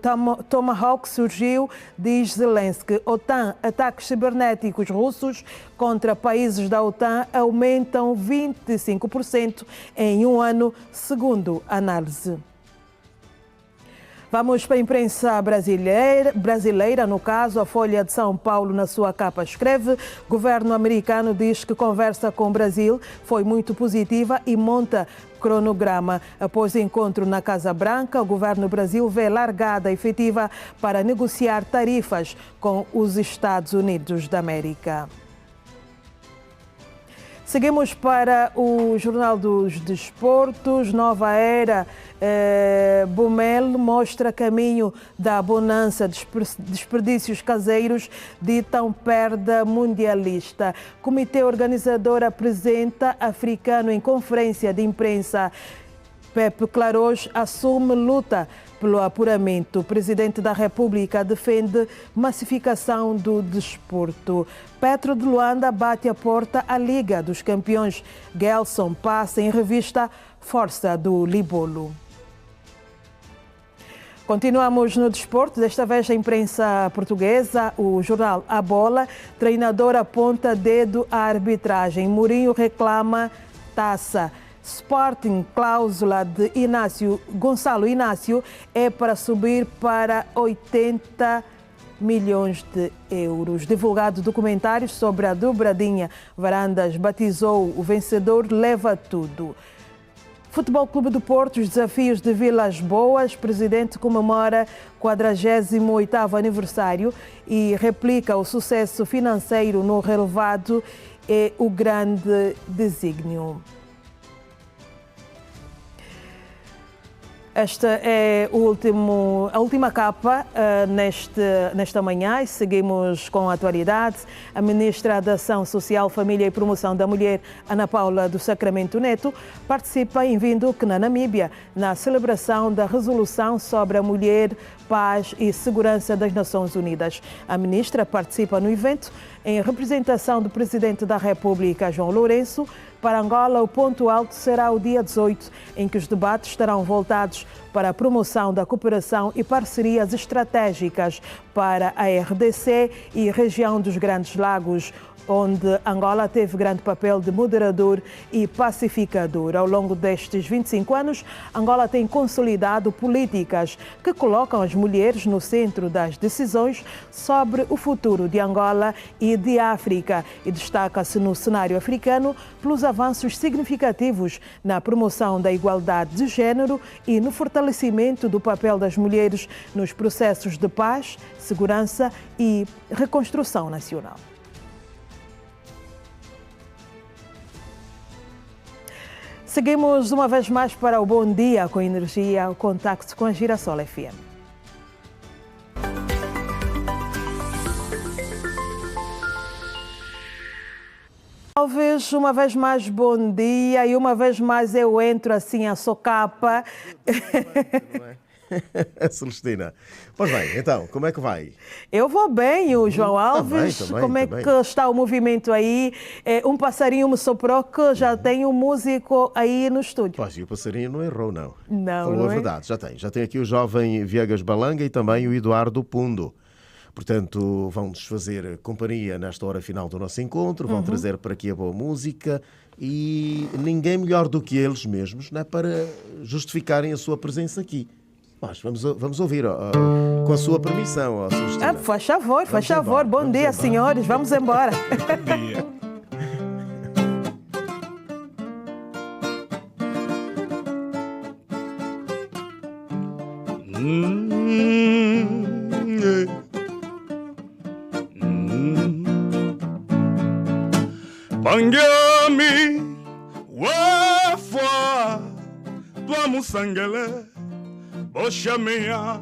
Tomahawk surgiu, diz Zelensky. OTAN: ataques cibernéticos russos contra países da OTAN aumentam 25% em um ano, segundo análise. Vamos para a imprensa brasileira, no caso, a Folha de São Paulo, na sua capa, escreve: governo americano diz que conversa com o Brasil foi muito positiva e monta cronograma. Após o encontro na Casa Branca, o governo do Brasil vê largada efetiva para negociar tarifas com os Estados Unidos da América. Seguimos para o Jornal dos Desportos. Nova Era. Bumel mostra caminho da bonança. Desperdícios caseiros ditam perda mundialista. Comitê organizador apresenta africano em conferência de imprensa. Pepe Clarós assume luta pelo apuramento. O presidente da República defende massificação do desporto. Petro de Luanda bate a porta à Liga dos Campeões. Gelson passa em revista Força do Libolo. Continuamos no desporto, desta vez a imprensa portuguesa, o jornal A Bola. Treinador aponta dedo à arbitragem. Mourinho reclama taça. Sporting, cláusula de Gonçalo Inácio é para subir para 80 milhões de euros. Divulgado documentários sobre a dobradinha, Varandas batizou o vencedor Leva Tudo. Futebol Clube do Porto, os desafios de Vilas Boas. Presidente comemora 48º aniversário e replica o sucesso financeiro no relevado e o grande desígnio. Esta é a última capa nesta manhã e seguimos com a atualidade. A Ministra da Ação Social, Família e Promoção da Mulher, Ana Paula do Sacramento Neto, participa em Windhoek, na Namíbia, na celebração da resolução sobre a mulher, paz e segurança das Nações Unidas. A ministra participa no evento em representação do Presidente da República, João Lourenço. Para Angola, o ponto alto será o dia 18, em que os debates estarão voltados para a promoção da cooperação e parcerias estratégicas para a RDC e região dos Grandes Lagos, onde Angola teve grande papel de moderador e pacificador. Ao longo destes 25 anos, Angola tem consolidado políticas que colocam as mulheres no centro das decisões sobre o futuro de Angola e de África e destaca-se no cenário africano pelos avanços significativos na promoção da igualdade de género e no fortalecimento do papel das mulheres nos processos de paz, segurança e reconstrução nacional. Seguimos uma vez mais para o Bom Dia com Energia, o contacto com a Girassol FM. Talvez uma vez mais bom dia e uma vez mais eu entro assim a socapa. Celestina. Pois bem, então, como é que vai? Eu vou bem, o João Alves. Também, como é que está o movimento aí? Um passarinho me soprou que já tem um músico aí no estúdio. Pois, e o passarinho não errou, não. Não, falou não a verdade, já tem aqui o jovem Viegas Balanga e também o Eduardo Pundo. Portanto, vão-nos fazer companhia nesta hora final do nosso encontro, vão trazer para aqui a boa música e ninguém melhor do que eles mesmos, né, para justificarem a sua presença aqui. Mas vamos ouvir com a sua permissão. Faz favor. Bom dia, senhores. Vamos embora. Bom dia. Pangami wafwa tua musangele Boshamea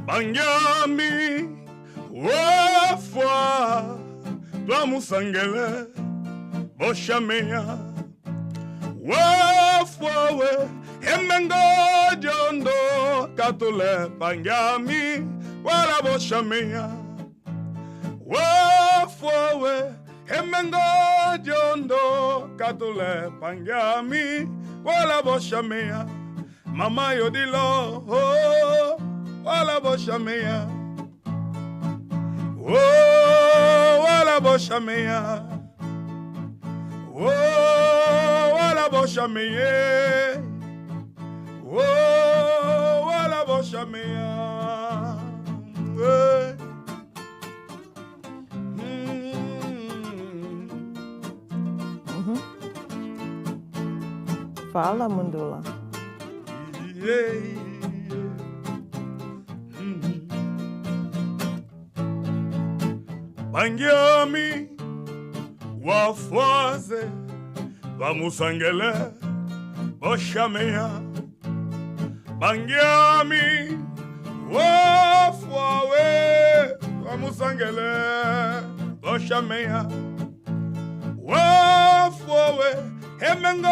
Pangami wafwa tua musangele Boshamea wafwa we Hemengo jondo katule Pangami wala Boshamea wafwa we Hemengo jondo katule Pangami wala Boshamea Mama yodilo oh wala Boshamea oh wala Boshamea oh wala Boshamea oh wala Boshamea Fala, Mundula. Pangami wafuaze vamusangele Boshamea Pangami wafuawe vamusangele Boshamea wafuawe Hemengo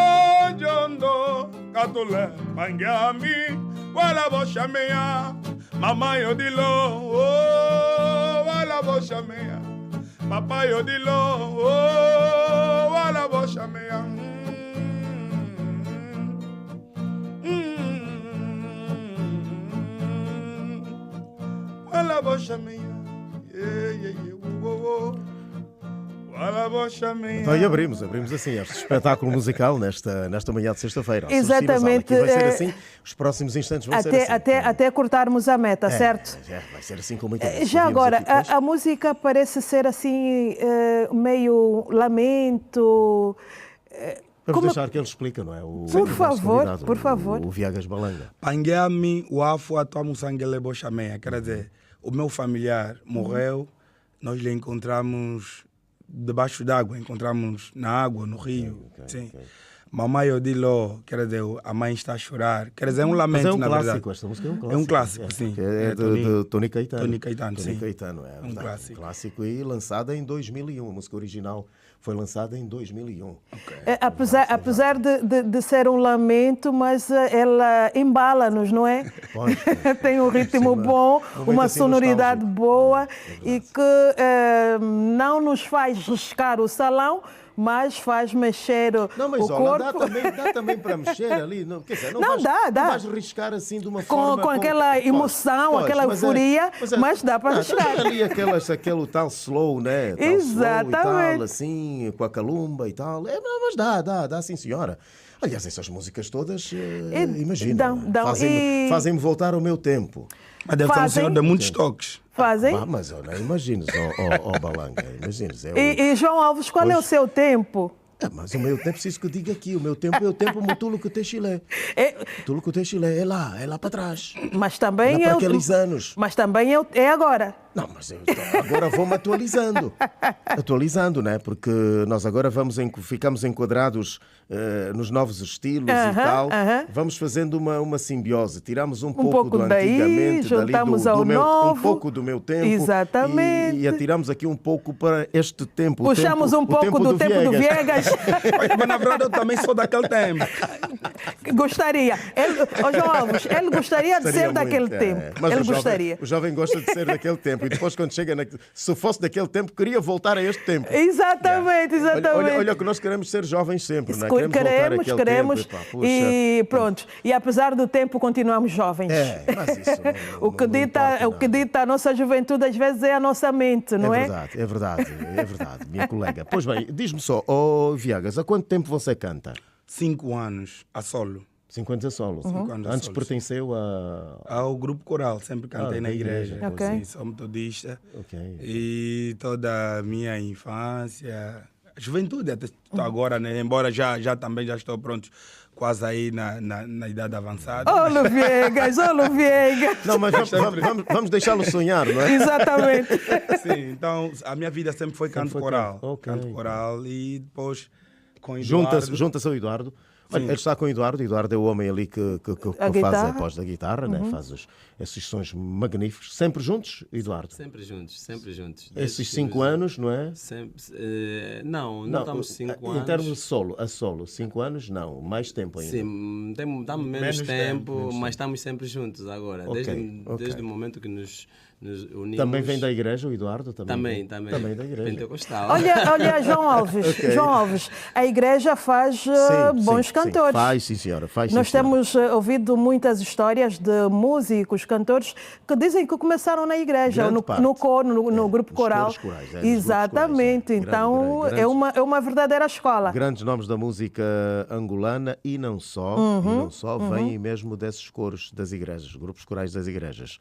jondo katule Pangami wala Boshamea Mama yodilo oh wala Boshamea Papa yodilo oh wala Boshamea wala Boshamea yeah Então, e abrimos assim este espetáculo musical nesta manhã de sexta-feira. Exatamente. Vai ser assim, os próximos instantes vão ser assim. Até cortarmos a meta, certo? Vai ser assim com muita Já agora, a música parece ser assim, meio lamento. Vamos deixar que ele explica, não é? Por favor. O Viagas Balanga. Pangueami, o Afu, Atuamusangele Bochameia. Quer dizer, o meu familiar morreu, nós lhe encontramos debaixo d'água, encontramos na água, no rio. Sim. Mamãe Odilo, quer dizer, a mãe está a chorar. Quer dizer, é um lamento, na verdade. Esta música é um clássico. É um clássico, sim. É de Tony Caetano. Tony Caetano, sim. Tony Caetano, é um clássico. Clássico e lançada em 2001. A música original foi lançada em 2001. Apesar de ser um lamento, mas ela embala-nos, não é? Tem um ritmo bom, uma sonoridade boa e que não nos faz riscar o salão, mas faz mexer o corpo. Dá também para mexer ali. Não, quer dizer, não vais riscar assim de uma forma... Com aquela emoção, aquela euforia, mas dá para riscar. Ali aquele tal slow, né? Tal exatamente. Slow e tal, assim, com a calumba e tal. Mas dá sim, senhora. Aliás, essas músicas todas, imagina, fazem-me voltar ao meu tempo. Mas deve ser um senhor de muitos toques. Fazem? Mas olha, imagines, Balanga, imagines. E João Alves, qual é o seu tempo? Mas o meu tempo, preciso que eu diga aqui, o meu tempo é o tempo Mutulo que tem Chile. Mutulo que tem Chile, é lá para trás. Mas também para aqueles anos. Mas também é agora. Não, mas agora vou-me atualizando, né? Porque nós agora ficamos enquadrados nos novos estilos e tal. Vamos fazendo uma simbiose. Tiramos um pouco do antigamente, juntamos ao novo. Um pouco do meu tempo. Exatamente. E atiramos aqui um pouco para este tempo. Puxamos um pouco do tempo do Viegas. Mas na verdade eu também sou daquele tempo. Gostaria. João Alves, ele gostaria de ser daquele tempo. Mas ele gostaria. O jovem gosta de ser daquele tempo. E depois, quando chega, se fosse daquele tempo, queria voltar a este tempo. Exatamente. Olha que nós queremos ser jovens sempre, não é? Queremos. Tempo, e pronto. E apesar do tempo, continuamos jovens. Mas isso o que dita a nossa juventude, às vezes, é a nossa mente, não é? É verdade, minha colega. Pois bem, diz-me só, Viagas, há quanto tempo você canta? 5 anos, a solo. 5 anos a solo. Antes pertenceu ao grupo coral, sempre cantei na igreja. Sim, sou metodista. E toda a minha infância, juventude até agora, né? Embora já também já estou pronto, quase aí na idade avançada. Olha o Viegas. Não, mas vamos deixá-lo sonhar, não é? Exatamente. Sim, então a minha vida sempre foi canto coral. Canto coral e depois com Eduardo. Junta-se ao Eduardo. Olha, ele está com o Eduardo. O Eduardo é o homem ali que faz a voz da guitarra, né? Faz esses sons magníficos. Sempre juntos, Eduardo? Sempre juntos. Esses 5 anos, não é? Não estamos 5 anos. Em termos de solo, 5 anos, não. Mais tempo ainda. Sim, damos menos tempo, mas estamos sempre juntos agora. Desde o momento que nos unimos. Também vem da igreja, o Eduardo? Também da igreja. Pentecostal. Olha, João Alves, a igreja faz bons cantores. Faz, sim, senhora. Nós temos ouvido muitas histórias de músicos, cantores, que dizem que começaram na igreja, no coro, no grupo coral. Corais, exatamente. Então, é uma verdadeira escola. Grandes nomes da música angolana e não só, vêm mesmo desses coros das igrejas, grupos corais das igrejas.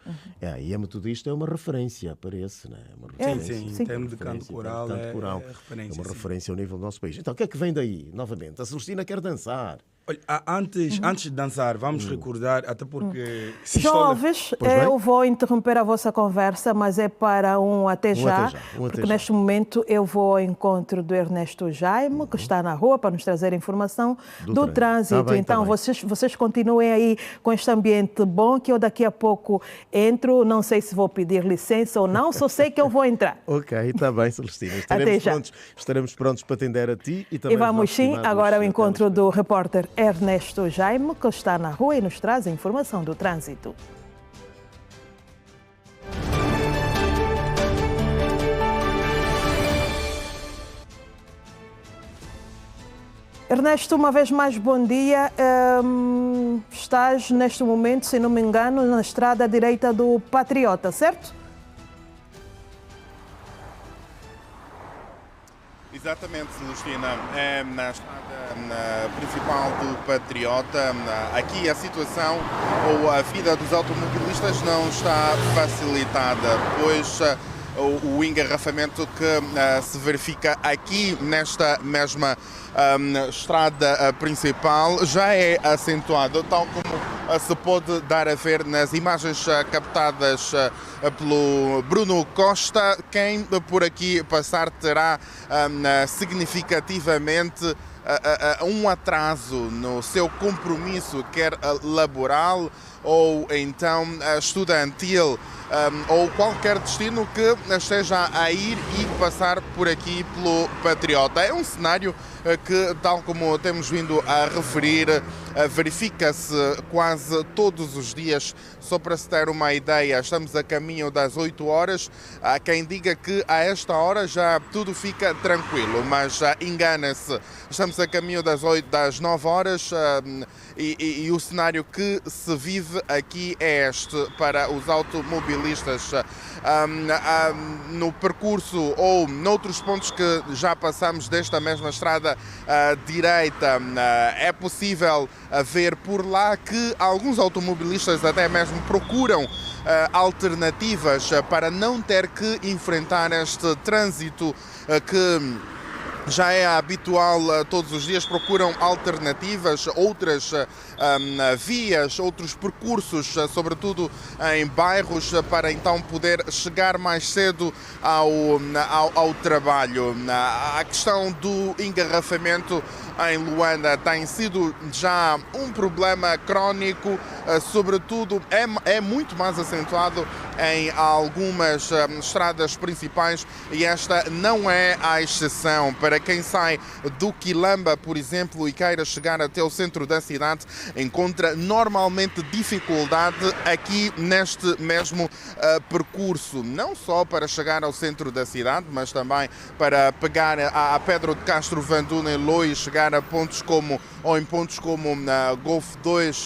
E a metodista é uma referência, parece, não é? Sim. Em termos de canto coral, é referência. É uma referência ao nível do nosso país. Então, o que é que vem daí, novamente? A Celestina quer dançar. Olha, antes de dançar, vamos recordar, até porque... João Alves, eu vou interromper a vossa conversa, mas é para até já, porque neste momento eu vou ao encontro do Ernesto Jaime, que está na rua para nos trazer informação do trânsito. Então, vocês continuem aí com este ambiente bom, que eu daqui a pouco entro, não sei se vou pedir licença ou não, só sei que eu vou entrar. Ok, está bem, Celestina. Estaremos prontos para atender a ti e também... E vamos sim, agora ao encontro do repórter Ernesto Jaime, que está na rua e nos traz a informação do trânsito. Ernesto, uma vez mais, bom dia. Estás neste momento, se não me engano, na estrada direita do Patriota, certo? Exatamente, Celestina. É na estrada principal do Patriota. Aqui a situação ou a vida dos automobilistas não está facilitada, pois o engarrafamento que se verifica aqui nesta mesma estrada principal já é acentuado, tal como se pode dar a ver nas imagens captadas pelo Bruno Costa. Quem por aqui passar terá significativamente um atraso no seu compromisso, quer laboral ou então estudantil, ou qualquer destino que esteja a ir e passar por aqui pelo Patriota. É um cenário que, tal como temos vindo a referir, verifica-se quase todos os dias. Só para se ter uma ideia, estamos a caminho das 8 horas. Há quem diga que a esta hora já tudo fica tranquilo, mas engana-se. Estamos a caminho das 9 horas e o cenário que se vive aqui é este para os automobilistas. No percurso ou noutros pontos que já passamos desta mesma estrada direita, é possível ver por lá que alguns automobilistas até mesmo procuram alternativas para não ter que enfrentar este trânsito que já é habitual todos os dias. Procuram alternativas, outras vias, outros percursos, sobretudo em bairros, para então poder chegar mais cedo ao trabalho. A questão do engarrafamento em Luanda tem sido já um problema crónico, sobretudo é muito mais acentuado em algumas estradas principais, e esta não é a exceção. Para quem sai do Quilamba, por exemplo, e queira chegar até o centro da cidade, encontra normalmente dificuldade aqui neste mesmo percurso, não só para chegar ao centro da cidade, mas também para pegar a Pedro de Castro Vanduna em Loi e chegar a pontos como, ou em pontos como Golf 2,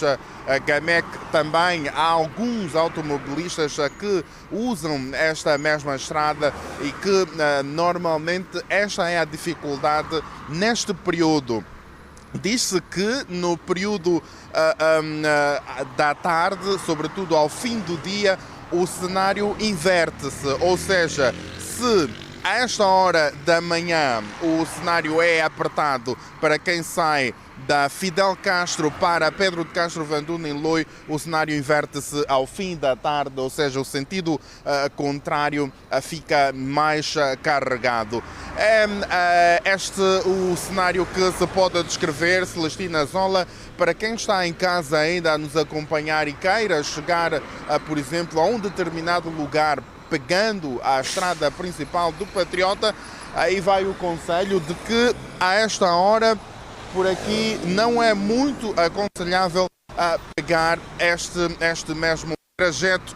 Gamec. Também há alguns automobilistas que usam esta mesma estrada e que normalmente esta é a dificuldade neste período. Diz-se que no período da tarde, sobretudo ao fim do dia, o cenário inverte-se, ou seja, se a esta hora da manhã o cenário é apertado para quem sai da Fidel Castro para Pedro de Castro Vanduna em Loi, o cenário inverte-se ao fim da tarde, ou seja, o sentido contrário fica mais carregado. É este o cenário que se pode descrever, Celestina Zola, para quem está em casa ainda a nos acompanhar e queira chegar, por exemplo, a um determinado lugar pegando a estrada principal do Patriota. Aí vai o conselho de que a esta hora por aqui não é muito aconselhável a pegar este mesmo trajeto,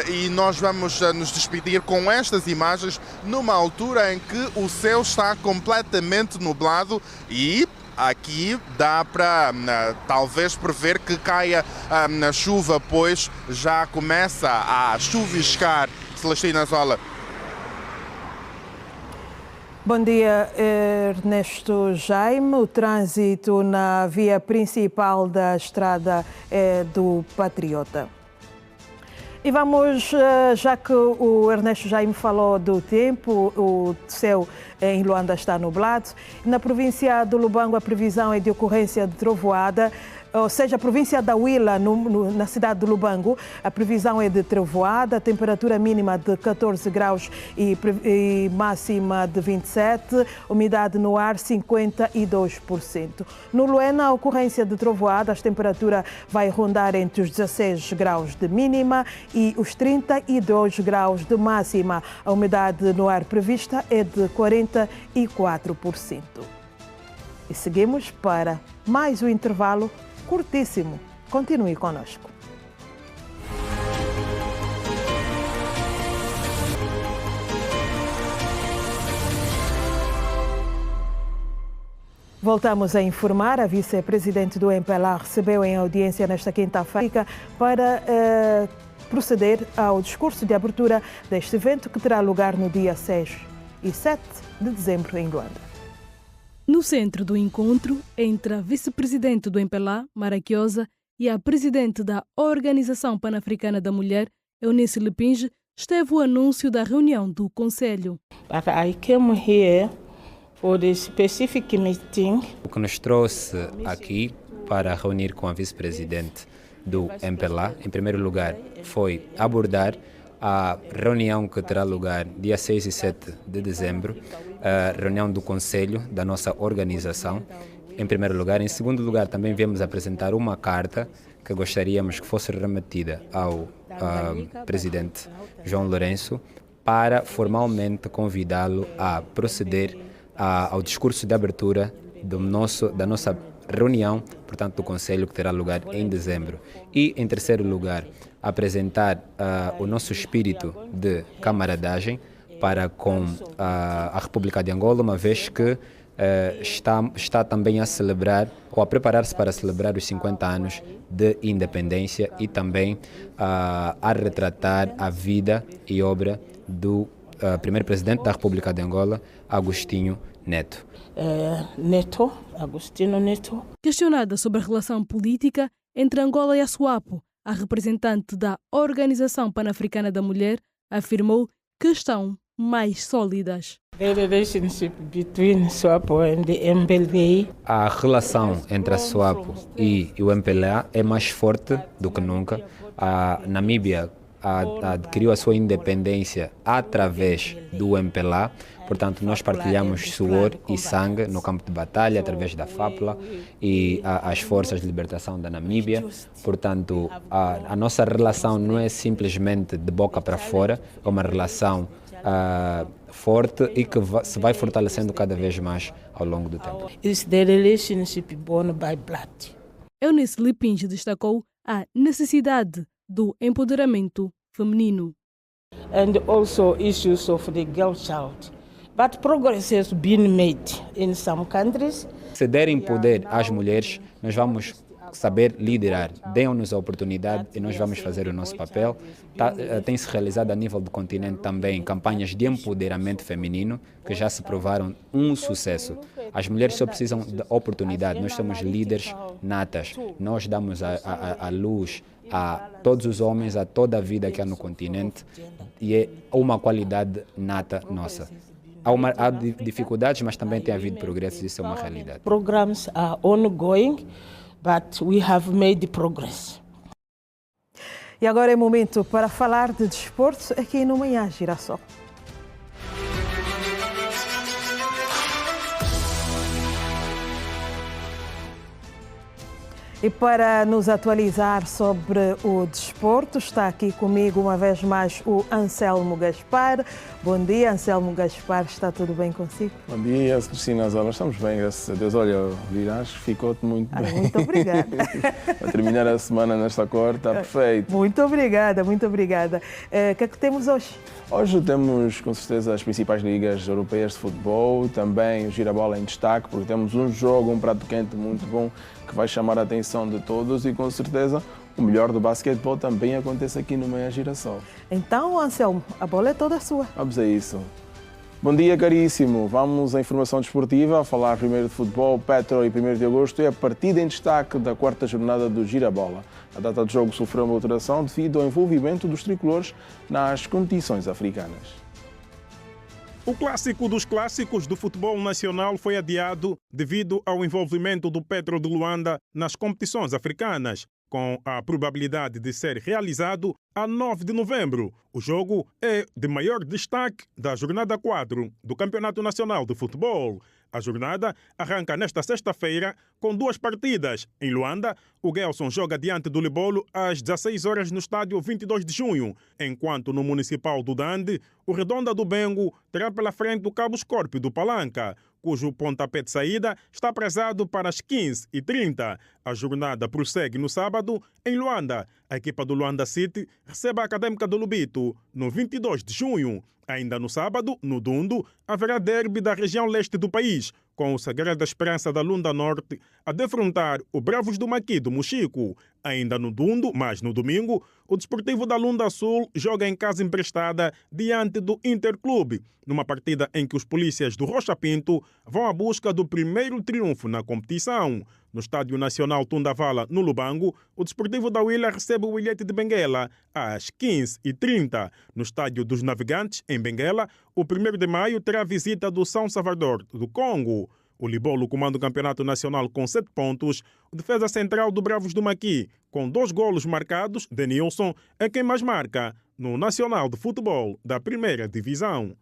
e nós vamos nos despedir com estas imagens numa altura em que o céu está completamente nublado e aqui dá para talvez prever que caia na chuva, pois já começa a chuviscar. Celestina Zola. Bom dia, Ernesto Jaime. O trânsito na via principal da estrada do Patriota. E vamos, já que o Ernesto Jaime falou do tempo, o céu em Luanda está nublado. Na província do Lubango a previsão é de ocorrência de trovoada, ou seja, a província da Huila, na cidade de Lubango, a previsão é de trovoada, temperatura mínima de 14 graus e máxima de 27, umidade no ar 52%. No Luena, a ocorrência de trovoada, a temperatura vai rondar entre os 16 graus de mínima e os 32 graus de máxima. A umidade no ar prevista é de 44%. E seguimos para mais um intervalo curtíssimo. Continue conosco. Voltamos a informar. A vice-presidente do MPLA recebeu em audiência nesta quinta-feira para proceder ao discurso de abertura deste evento que terá lugar no dia 6 e 7 de dezembro em Luanda. No centro do encontro, entre a vice-presidente do MPLA, Maraquiosa, e a presidente da Organização Pan-Africana da Mulher, Eunice Lipinge, esteve o anúncio da reunião do Conselho. I came here for the specific meeting. O que nos trouxe aqui para reunir com a vice-presidente do MPLA, em primeiro lugar, foi abordar a reunião que terá lugar dia 6 e 7 de dezembro, a reunião do Conselho da nossa organização, em primeiro lugar. Em segundo lugar, também viemos apresentar uma carta que gostaríamos que fosse remetida ao presidente João Lourenço para formalmente convidá-lo a proceder ao discurso de abertura da nossa reunião, portanto, do Conselho, que terá lugar em dezembro. E, em terceiro lugar, apresentar o nosso espírito de camaradagem para com a República de Angola, uma vez que está também a celebrar ou a preparar-se para celebrar os 50 anos de independência e também a retratar a vida e obra do primeiro presidente da República de Angola, Agostinho Neto. Agostinho Neto. Questionada sobre a relação política entre Angola e a SWAPO, a representante da Organização Pan-Africana da Mulher afirmou que estão mais sólidas. A relação entre a SWAPO e o MPLA é mais forte do que nunca. A Namíbia adquiriu a sua independência através do MPLA, portanto nós partilhamos suor e sangue no campo de batalha através da FAPLA e as forças de libertação da Namíbia. Portanto, a nossa relação não é simplesmente de boca para fora, é uma relação forte e que se vai fortalecendo cada vez mais ao longo do tempo. It's the relationship born by blood. Eunice Lipinge destacou a necessidade do empoderamento feminino. And also issues of the girl child. But progress has been made in some countries. Se derem poder às mulheres, nós vamos saber liderar. Deem-nos a oportunidade e nós vamos fazer o nosso papel. Tem-se realizado a nível do continente também campanhas de empoderamento feminino que já se provaram um sucesso. As mulheres só precisam de oportunidade. Nós somos líderes natas. Nós damos a luz a todos os homens, a toda a vida que há no continente e é uma qualidade nata nossa. Há dificuldades, mas também tem havido progressos, isso é uma realidade. Programs are ongoing, but we have made progress. E agora é momento para falar de desporto aqui no Manhã Girassol. E para nos atualizar sobre o desporto, está aqui comigo uma vez mais o Anselmo Gaspar. Bom dia, Anselmo Gaspar, está tudo bem consigo? Bom dia, Cristina Zola, estamos bem, graças a Deus. Olha, o Virás ficou-te muito bem. Muito obrigada. Para terminar a semana nesta cor, está perfeito. Muito obrigada, muito obrigada. O que é que temos hoje? Hoje temos, com certeza, as principais ligas europeias de futebol, também o Girabola em destaque, porque temos um jogo, um prato quente muito bom, que vai chamar a atenção de todos e, com certeza, o melhor do basquetebol também acontece aqui no Manhã Girassol. Então, Anselmo, a bola é toda sua. Vamos a isso. Bom dia, caríssimo. Vamos à informação desportiva, a falar primeiro de futebol. Petro e 1º de agosto é a partida em destaque da 4ª jornada do Girabola. A data do jogo sofreu uma alteração devido ao envolvimento dos tricolores nas competições africanas. O clássico dos clássicos do futebol nacional foi adiado devido ao envolvimento do Petro de Luanda nas competições africanas, com a probabilidade de ser realizado a 9 de novembro. O jogo é de maior destaque da jornada 4 do Campeonato Nacional de Futebol. A jornada arranca nesta sexta-feira com 2 partidas. Em Luanda, o Gelson joga diante do Libolo às 16 horas no estádio 22 de junho, enquanto no Municipal do Dande, o Redonda do Bengo terá pela frente o Cabo Escórpio do Palanca, cujo pontapé de saída está prezado para as 15h30. A jornada prossegue no sábado em Luanda. A equipa do Luanda City recebe a Académica do Lubito no 22 de junho. Ainda no sábado, no Dundo, haverá derby da região leste do país, com o Sagrada Esperança da Lunda Norte a defrontar o Bravos do Maqui do Mochico. Ainda no Dundo, mas no domingo, o Desportivo da Lunda Sul joga em casa emprestada diante do Interclube, numa partida em que os polícias do Rocha Pinto vão à busca do primeiro triunfo na competição. No Estádio Nacional Tundavala, no Lubango, o Desportivo da Huila recebe o Ilhete de Benguela às 15h30. No Estádio dos Navegantes, em Benguela, o 1º de maio terá a visita do São Salvador do Congo. O Libolo comanda o Campeonato Nacional com 7 pontos. O defesa central do Bravos do Maqui, com 2 golos marcados, Denilson, é quem mais marca no Nacional de Futebol da 1ª Divisão.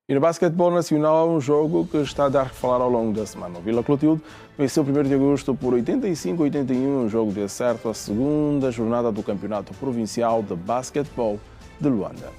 E no basquetebol nacional, um jogo que está a dar que falar ao longo da semana. O Vila Clotilde venceu o 1º de agosto por 85-81, um jogo de acerto à segunda jornada do Campeonato Provincial de Basquetebol de Luanda.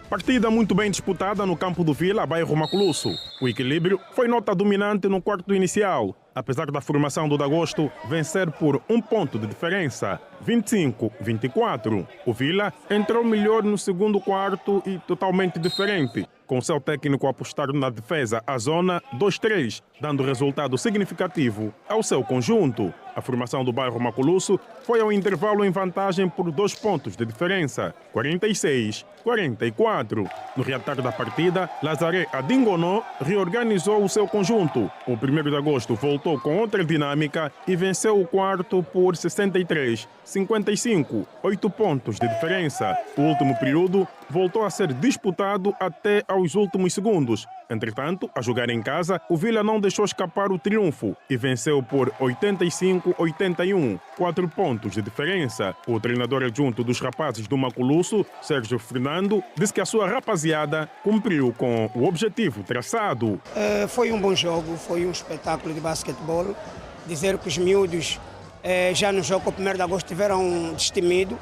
Partida muito bem disputada no campo do Vila, bairro Maculusso. O equilíbrio foi nota dominante no quarto inicial. Apesar da formação do Dagosto vencer por 1 ponto de diferença, 25-24. O Vila entrou melhor no segundo quarto e totalmente diferente, com seu técnico a apostar na defesa à zona 2-3, dando resultado significativo ao seu conjunto. A formação do bairro Maculusso foi ao intervalo em vantagem por 2 pontos de diferença, 46-44. No reatar da partida, Lazaré Adingonó reorganizou o seu conjunto. O 1º de agosto voltou com outra dinâmica e venceu o quarto por 63-55, 8 pontos de diferença. O último período voltou a ser disputado até aos últimos segundos. Entretanto, a jogar em casa, o Vila não deixou escapar o triunfo e venceu por 85-81, 4 pontos de diferença. O treinador adjunto dos rapazes do Maculusso, Sérgio Fernando, disse que a sua rapaziada cumpriu com o objetivo traçado. Foi um bom jogo, foi um espetáculo de basquetebol. Dizer que os miúdos já no jogo, o 1º de agosto, tiveram destemido.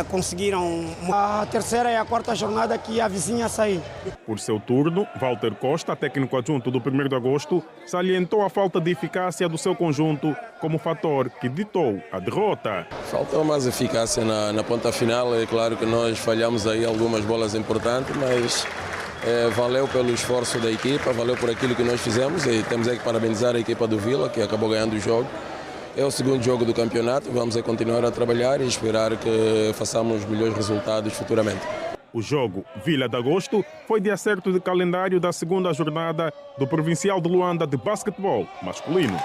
Conseguiram a 3ª e a 4ª jornada que a vizinha saiu. Por seu turno, Walter Costa, técnico adjunto do 1º de agosto, salientou a falta de eficácia do seu conjunto como fator que ditou a derrota. Faltou mais eficácia na ponta final. É claro que nós falhamos aí algumas bolas importantes, mas valeu pelo esforço da equipa, valeu por aquilo que nós fizemos e temos que parabenizar a equipa do Vila, que acabou ganhando o jogo. É o 2º jogo do campeonato, vamos continuar a trabalhar e esperar que façamos melhores resultados futuramente. O jogo Vila de Agosto foi de acerto de calendário da 2ª jornada do Provincial de Luanda de basquetebol masculino.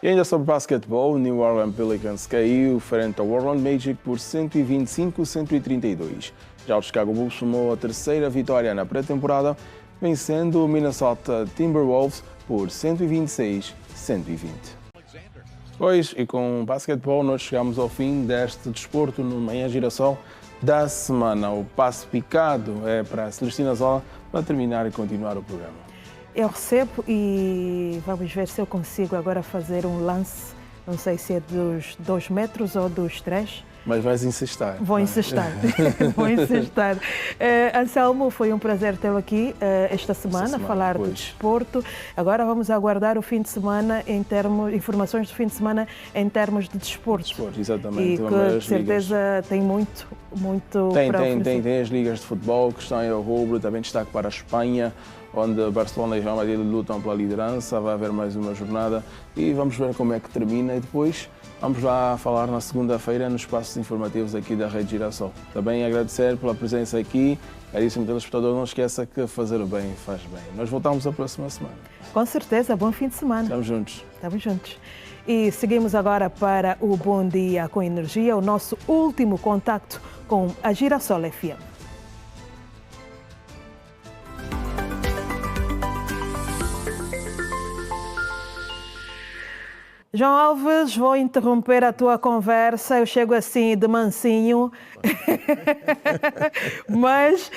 E ainda sobre basquetebol, o New Orleans Pelicans caiu frente ao Orlando Magic por 125-132. Já o Chicago Bulls somou a 3ª vitória na pré-temporada, vencendo o Minnesota Timberwolves por 126-120. Pois, e com o basquetebol nós chegamos ao fim deste desporto no Manhã Girassol da semana. O passo picado é para a Celestina Zola para terminar e continuar o programa. Eu recebo e vamos ver se eu consigo agora fazer um lance, não sei se é dos 2 metros ou dos 3. Mas vais incestar. Vou incestar. Vou incestar. Anselmo, foi um prazer tê-lo aqui esta semana, falar do desporto. Agora vamos aguardar o fim de semana, informações do fim de semana em termos de desporto. Exatamente. E que de certeza tem muito para oferecer. Tem as ligas de futebol que estão em outubro, também destaque para a Espanha, onde Barcelona e Real Madrid lutam pela liderança. Vai haver mais uma jornada e vamos ver como é que termina e depois vamos lá falar na segunda-feira nos espaços informativos aqui da Rede Girassol. Também agradecer pela presença aqui. Caríssimo telespectador, não esqueça que fazer o bem faz bem. Nós voltamos a próxima semana. Com certeza, bom fim de semana. Estamos juntos. Estamos juntos. E seguimos agora para o Bom Dia com Energia, o nosso último contacto com a Girassol FM. João Alves, vou interromper a tua conversa. Eu chego assim de mansinho, mas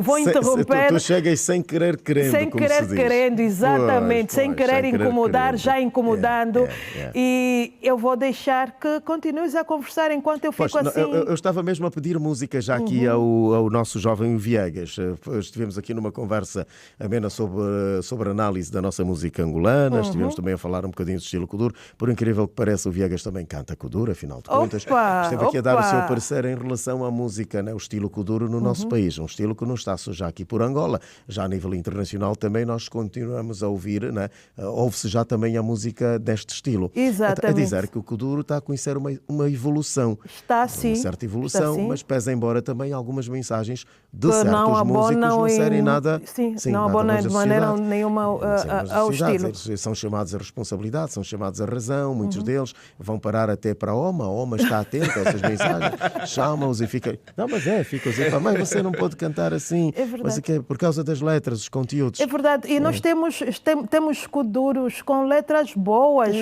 vou interromper. Tu chegas sem querer querendo. Sem querer querendo, exatamente. Sem querer incomodar, já incomodando. E eu vou deixar que continues a conversar enquanto eu fico assim. Eu estava mesmo a pedir música já aqui ao nosso jovem Viegas. Estivemos aqui numa conversa amena sobre a análise da nossa música angolana. Estivemos também a falar um bocadinho do estilo Kuduro. Por incrível que pareça, o Viegas também canta Kuduro, afinal de contas. Esteve aqui a dar o seu parecer em em relação à música, né? O estilo kuduro no nosso país, um estilo que não está só já aqui por Angola, já a nível internacional também nós continuamos a ouvir, né? Ouve-se já também a música deste estilo. Exatamente. A dizer que o kuduro está a conhecer uma evolução. Está sim. Uma certa evolução, sim. Mas pesa embora também algumas mensagens de certos músicos não serem nada... Sim, não abonam de maneira nenhuma ao estilo. Eles são chamados a responsabilidade, são chamados a razão, muitos deles vão parar até para a OMA está atenta a essas mensagens, chamam-os e ficam... Não, mas ficam a dizer, mas você não pode cantar assim, mas é por causa das letras, os conteúdos. É verdade, e nós temos kuduros com letras boas,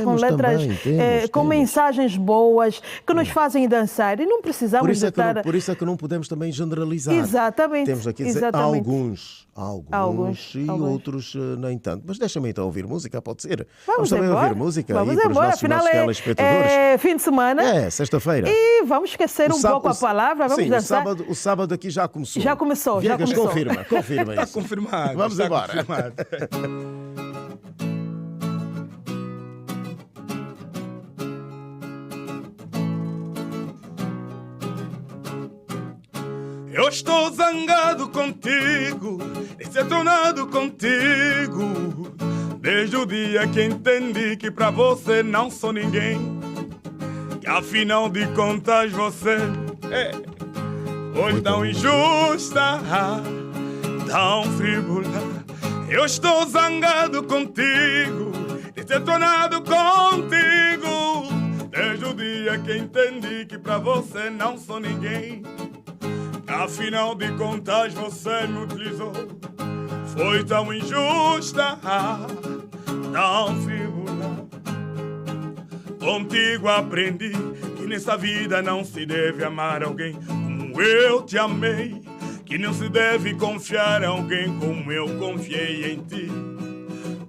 com mensagens boas, que nos fazem dançar, e não precisamos por isso é que não podemos também generalizar. Exatamente. Temos aqui a dizer alguns e outros nem tanto. Mas deixa-me então ouvir música, pode ser? Vamos também ouvir música. Vamos embora, afinal é fim de semana. É, sexta-feira. E vamos esquecer pouco a palavra, vamos dançar. O sábado aqui já começou. Já começou. Confirma isso. Está confirmado. Vamos embora. Eu estou zangado contigo, decepcionado contigo, desde o dia que entendi que pra você não sou ninguém, que afinal de contas você foi tão injusta, tão frívola. Eu estou zangado contigo, decepcionado contigo, desde o dia que entendi que pra você não sou ninguém. Afinal de contas você me utilizou, foi tão injusta, tão frívola. Contigo aprendi que nessa vida não se deve amar alguém como eu te amei, que não se deve confiar em alguém como eu confiei em ti.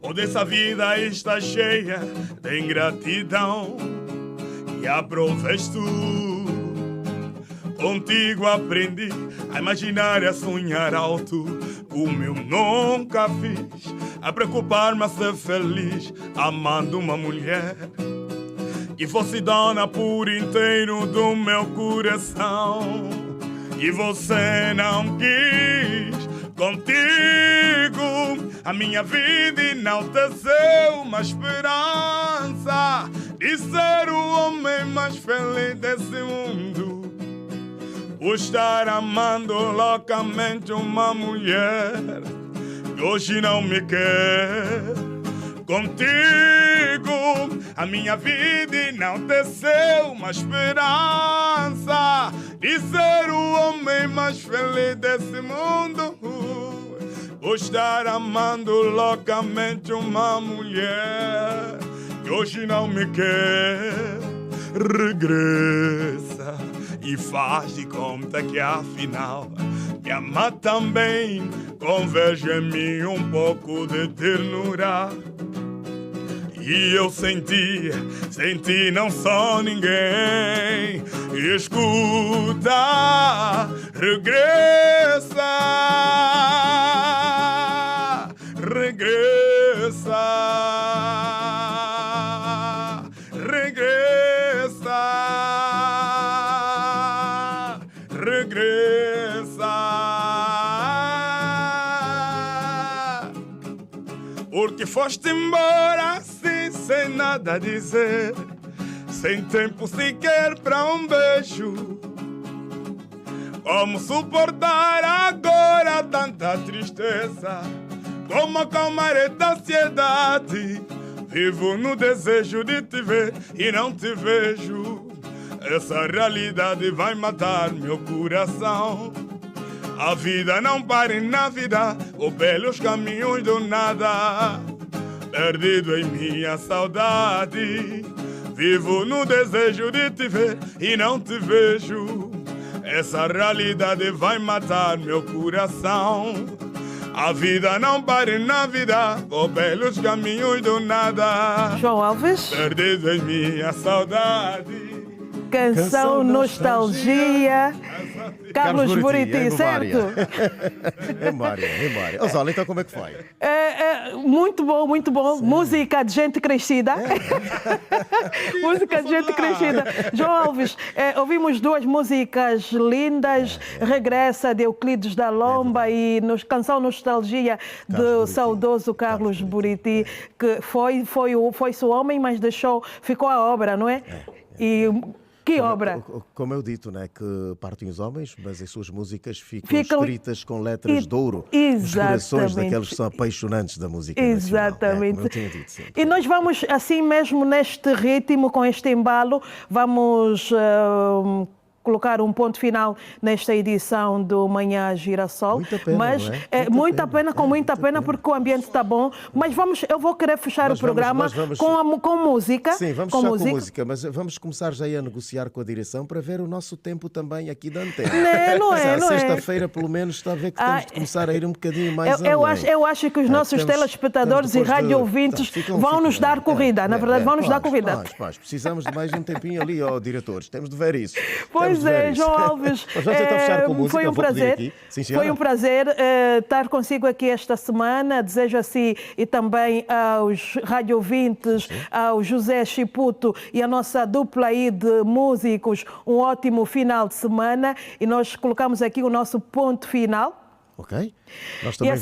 Pois essa vida está cheia de ingratidão e aproveis tu. Contigo aprendi a imaginar e a sonhar alto, como eu nunca fiz, a preocupar-me a ser feliz, amando uma mulher que fosse dona por inteiro do meu coração. E você não quis. Contigo a minha vida enalteceu uma esperança de ser o homem mais feliz desse mundo. Por estar amando loucamente uma mulher que hoje não me quer. Contigo a minha vida enalteceu uma esperança de ser o homem mais feliz desse mundo. Por estar amando loucamente uma mulher que hoje não me quer. Regressa e faz de conta que afinal me ama também. Converge em mim um pouco de ternura. E eu senti não sou ninguém. Escuta, regressa, porque foste embora assim, sem nada dizer, sem tempo sequer para um beijo. Como suportar agora tanta tristeza? Como acalmar esta ansiedade? Vivo no desejo de te ver e não te vejo. Essa realidade vai matar meu coração. A vida não para na vida, ou pelos caminhos do nada. Perdido em minha saudade, vivo no desejo de te ver e não te vejo. Essa realidade vai matar meu coração. A vida não para na vida, ou pelos caminhos do nada. João Alves. Perdido em minha saudade. Canção Nostalgia. Carlos Buriti, certo? Embora. Osólia, então como é que foi? Muito bom, muito bom. Sim. Música de gente crescida. Música de gente crescida. João Alves, ouvimos duas músicas lindas. Regressa de Euclides da Lomba e Canção Nostalgia do saudoso Carlos Buriti, que foi-se o homem, mas ficou a obra, não é? E que obra? Como eu dito, né, que partem os homens, mas as suas músicas ficam escritas com letras de ouro nos corações daqueles que são apaixonantes da música Exatamente. nacional. Como eu tinha dito sempre. E nós vamos, assim mesmo, neste ritmo, com este embalo, vamos colocar um ponto final nesta edição do Manhã Girassol. Muita pena, mas não é? muita pena, porque o ambiente está bom. Mas eu vou querer fechar o programa com música. Sim, vamos fechar com música, mas vamos começar já a negociar com a direção para ver o nosso tempo também aqui da antena. Não é. Sexta-feira, pelo menos, está a ver que temos de começar a ir um bocadinho mais além. Eu acho que os nossos telespectadores e rádio ouvintes vão nos dar corrida. Na verdade, vão nos dar corrida. Precisamos de mais um tempinho ali, diretores. Temos de ver isso. Pois é, João Alves, foi um prazer. Foi um prazer estar consigo aqui esta semana. Desejo a si e também aos rádio ouvintes, ao José Chiputo e a nossa dupla aí de músicos, um ótimo final de semana. E nós colocamos aqui o nosso ponto final. Ok. Nós também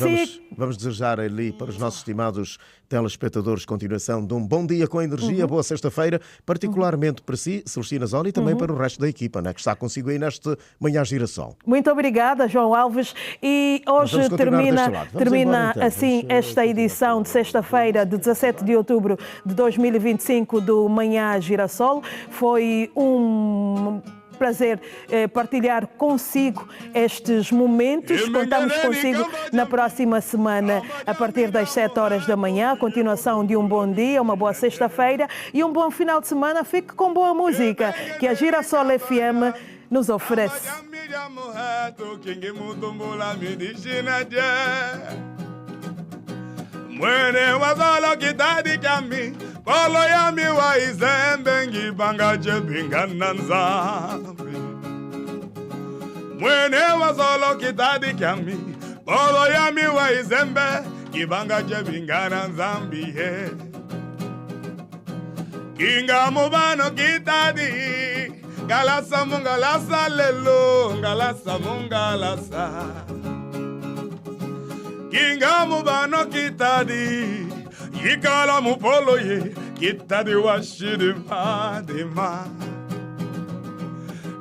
vamos desejar ali para os nossos estimados telespectadores continuação de um bom dia com energia, boa sexta-feira, particularmente para si, Celestina Zoli, e também para o resto da equipa, né, que está consigo aí neste Manhã Girassol. Muito obrigada, João Alves. E hoje termina assim esta edição de sexta-feira, de 17 de outubro de 2025 do Manhã Girassol. Foi um prazer partilhar consigo estes momentos. Contamos consigo na próxima semana, a partir das 7 horas da manhã. A continuação de um bom dia, uma boa sexta-feira e um bom final de semana. Fique com boa música que a Girassol FM nos oferece. Mwene wazalo kitadi kami Polo ya miwa izembengi bangaje bingana nzambi Mwene wazalo kitadi kami Polo ya miwa izembe Kibangaje bingana nzambi Kinga mubano kitadi Galasa mungalasa lelo Galasa mungalasa Kinga mubano kitadi Yikala mupolo ye Kitadi washidi madima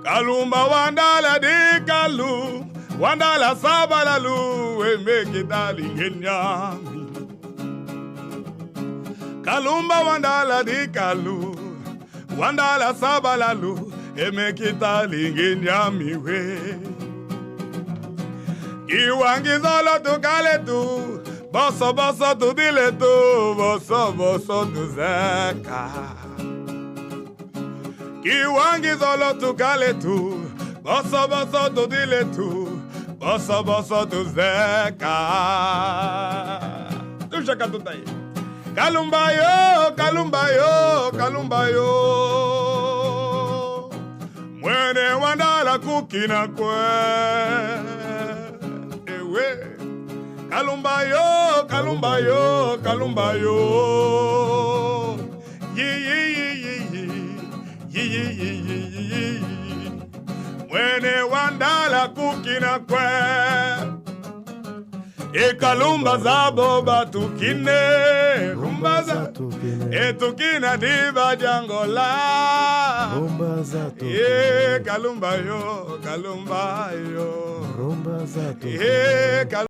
Kalumba wandala di kalu Wandala sabalalu Eme kitali ngenyami Kalumba wandala di kalu Wandala sabalalu Eme kitali ngenyami we Iwangizolo tukale tu Bosso bosso tu dile tu Bosso bosso tu zeka Iwangizolo tukale tu Bosso bosso tu dile tu Bosso bosso tu zeka Tu chaka tu tai Kalumbayo, kalumbayo, kalumbayo Mwene wandala kukina kwe Kalumbayo, kalumbayo, kalumbayo. Yi. Mwene wandala kukina kwe. E kalumba zabo batukine. Rumba za tukine. E tukina diba jangola. Rumba za tukine. E kalumbayo, kalumbayo. Rumba za tukine.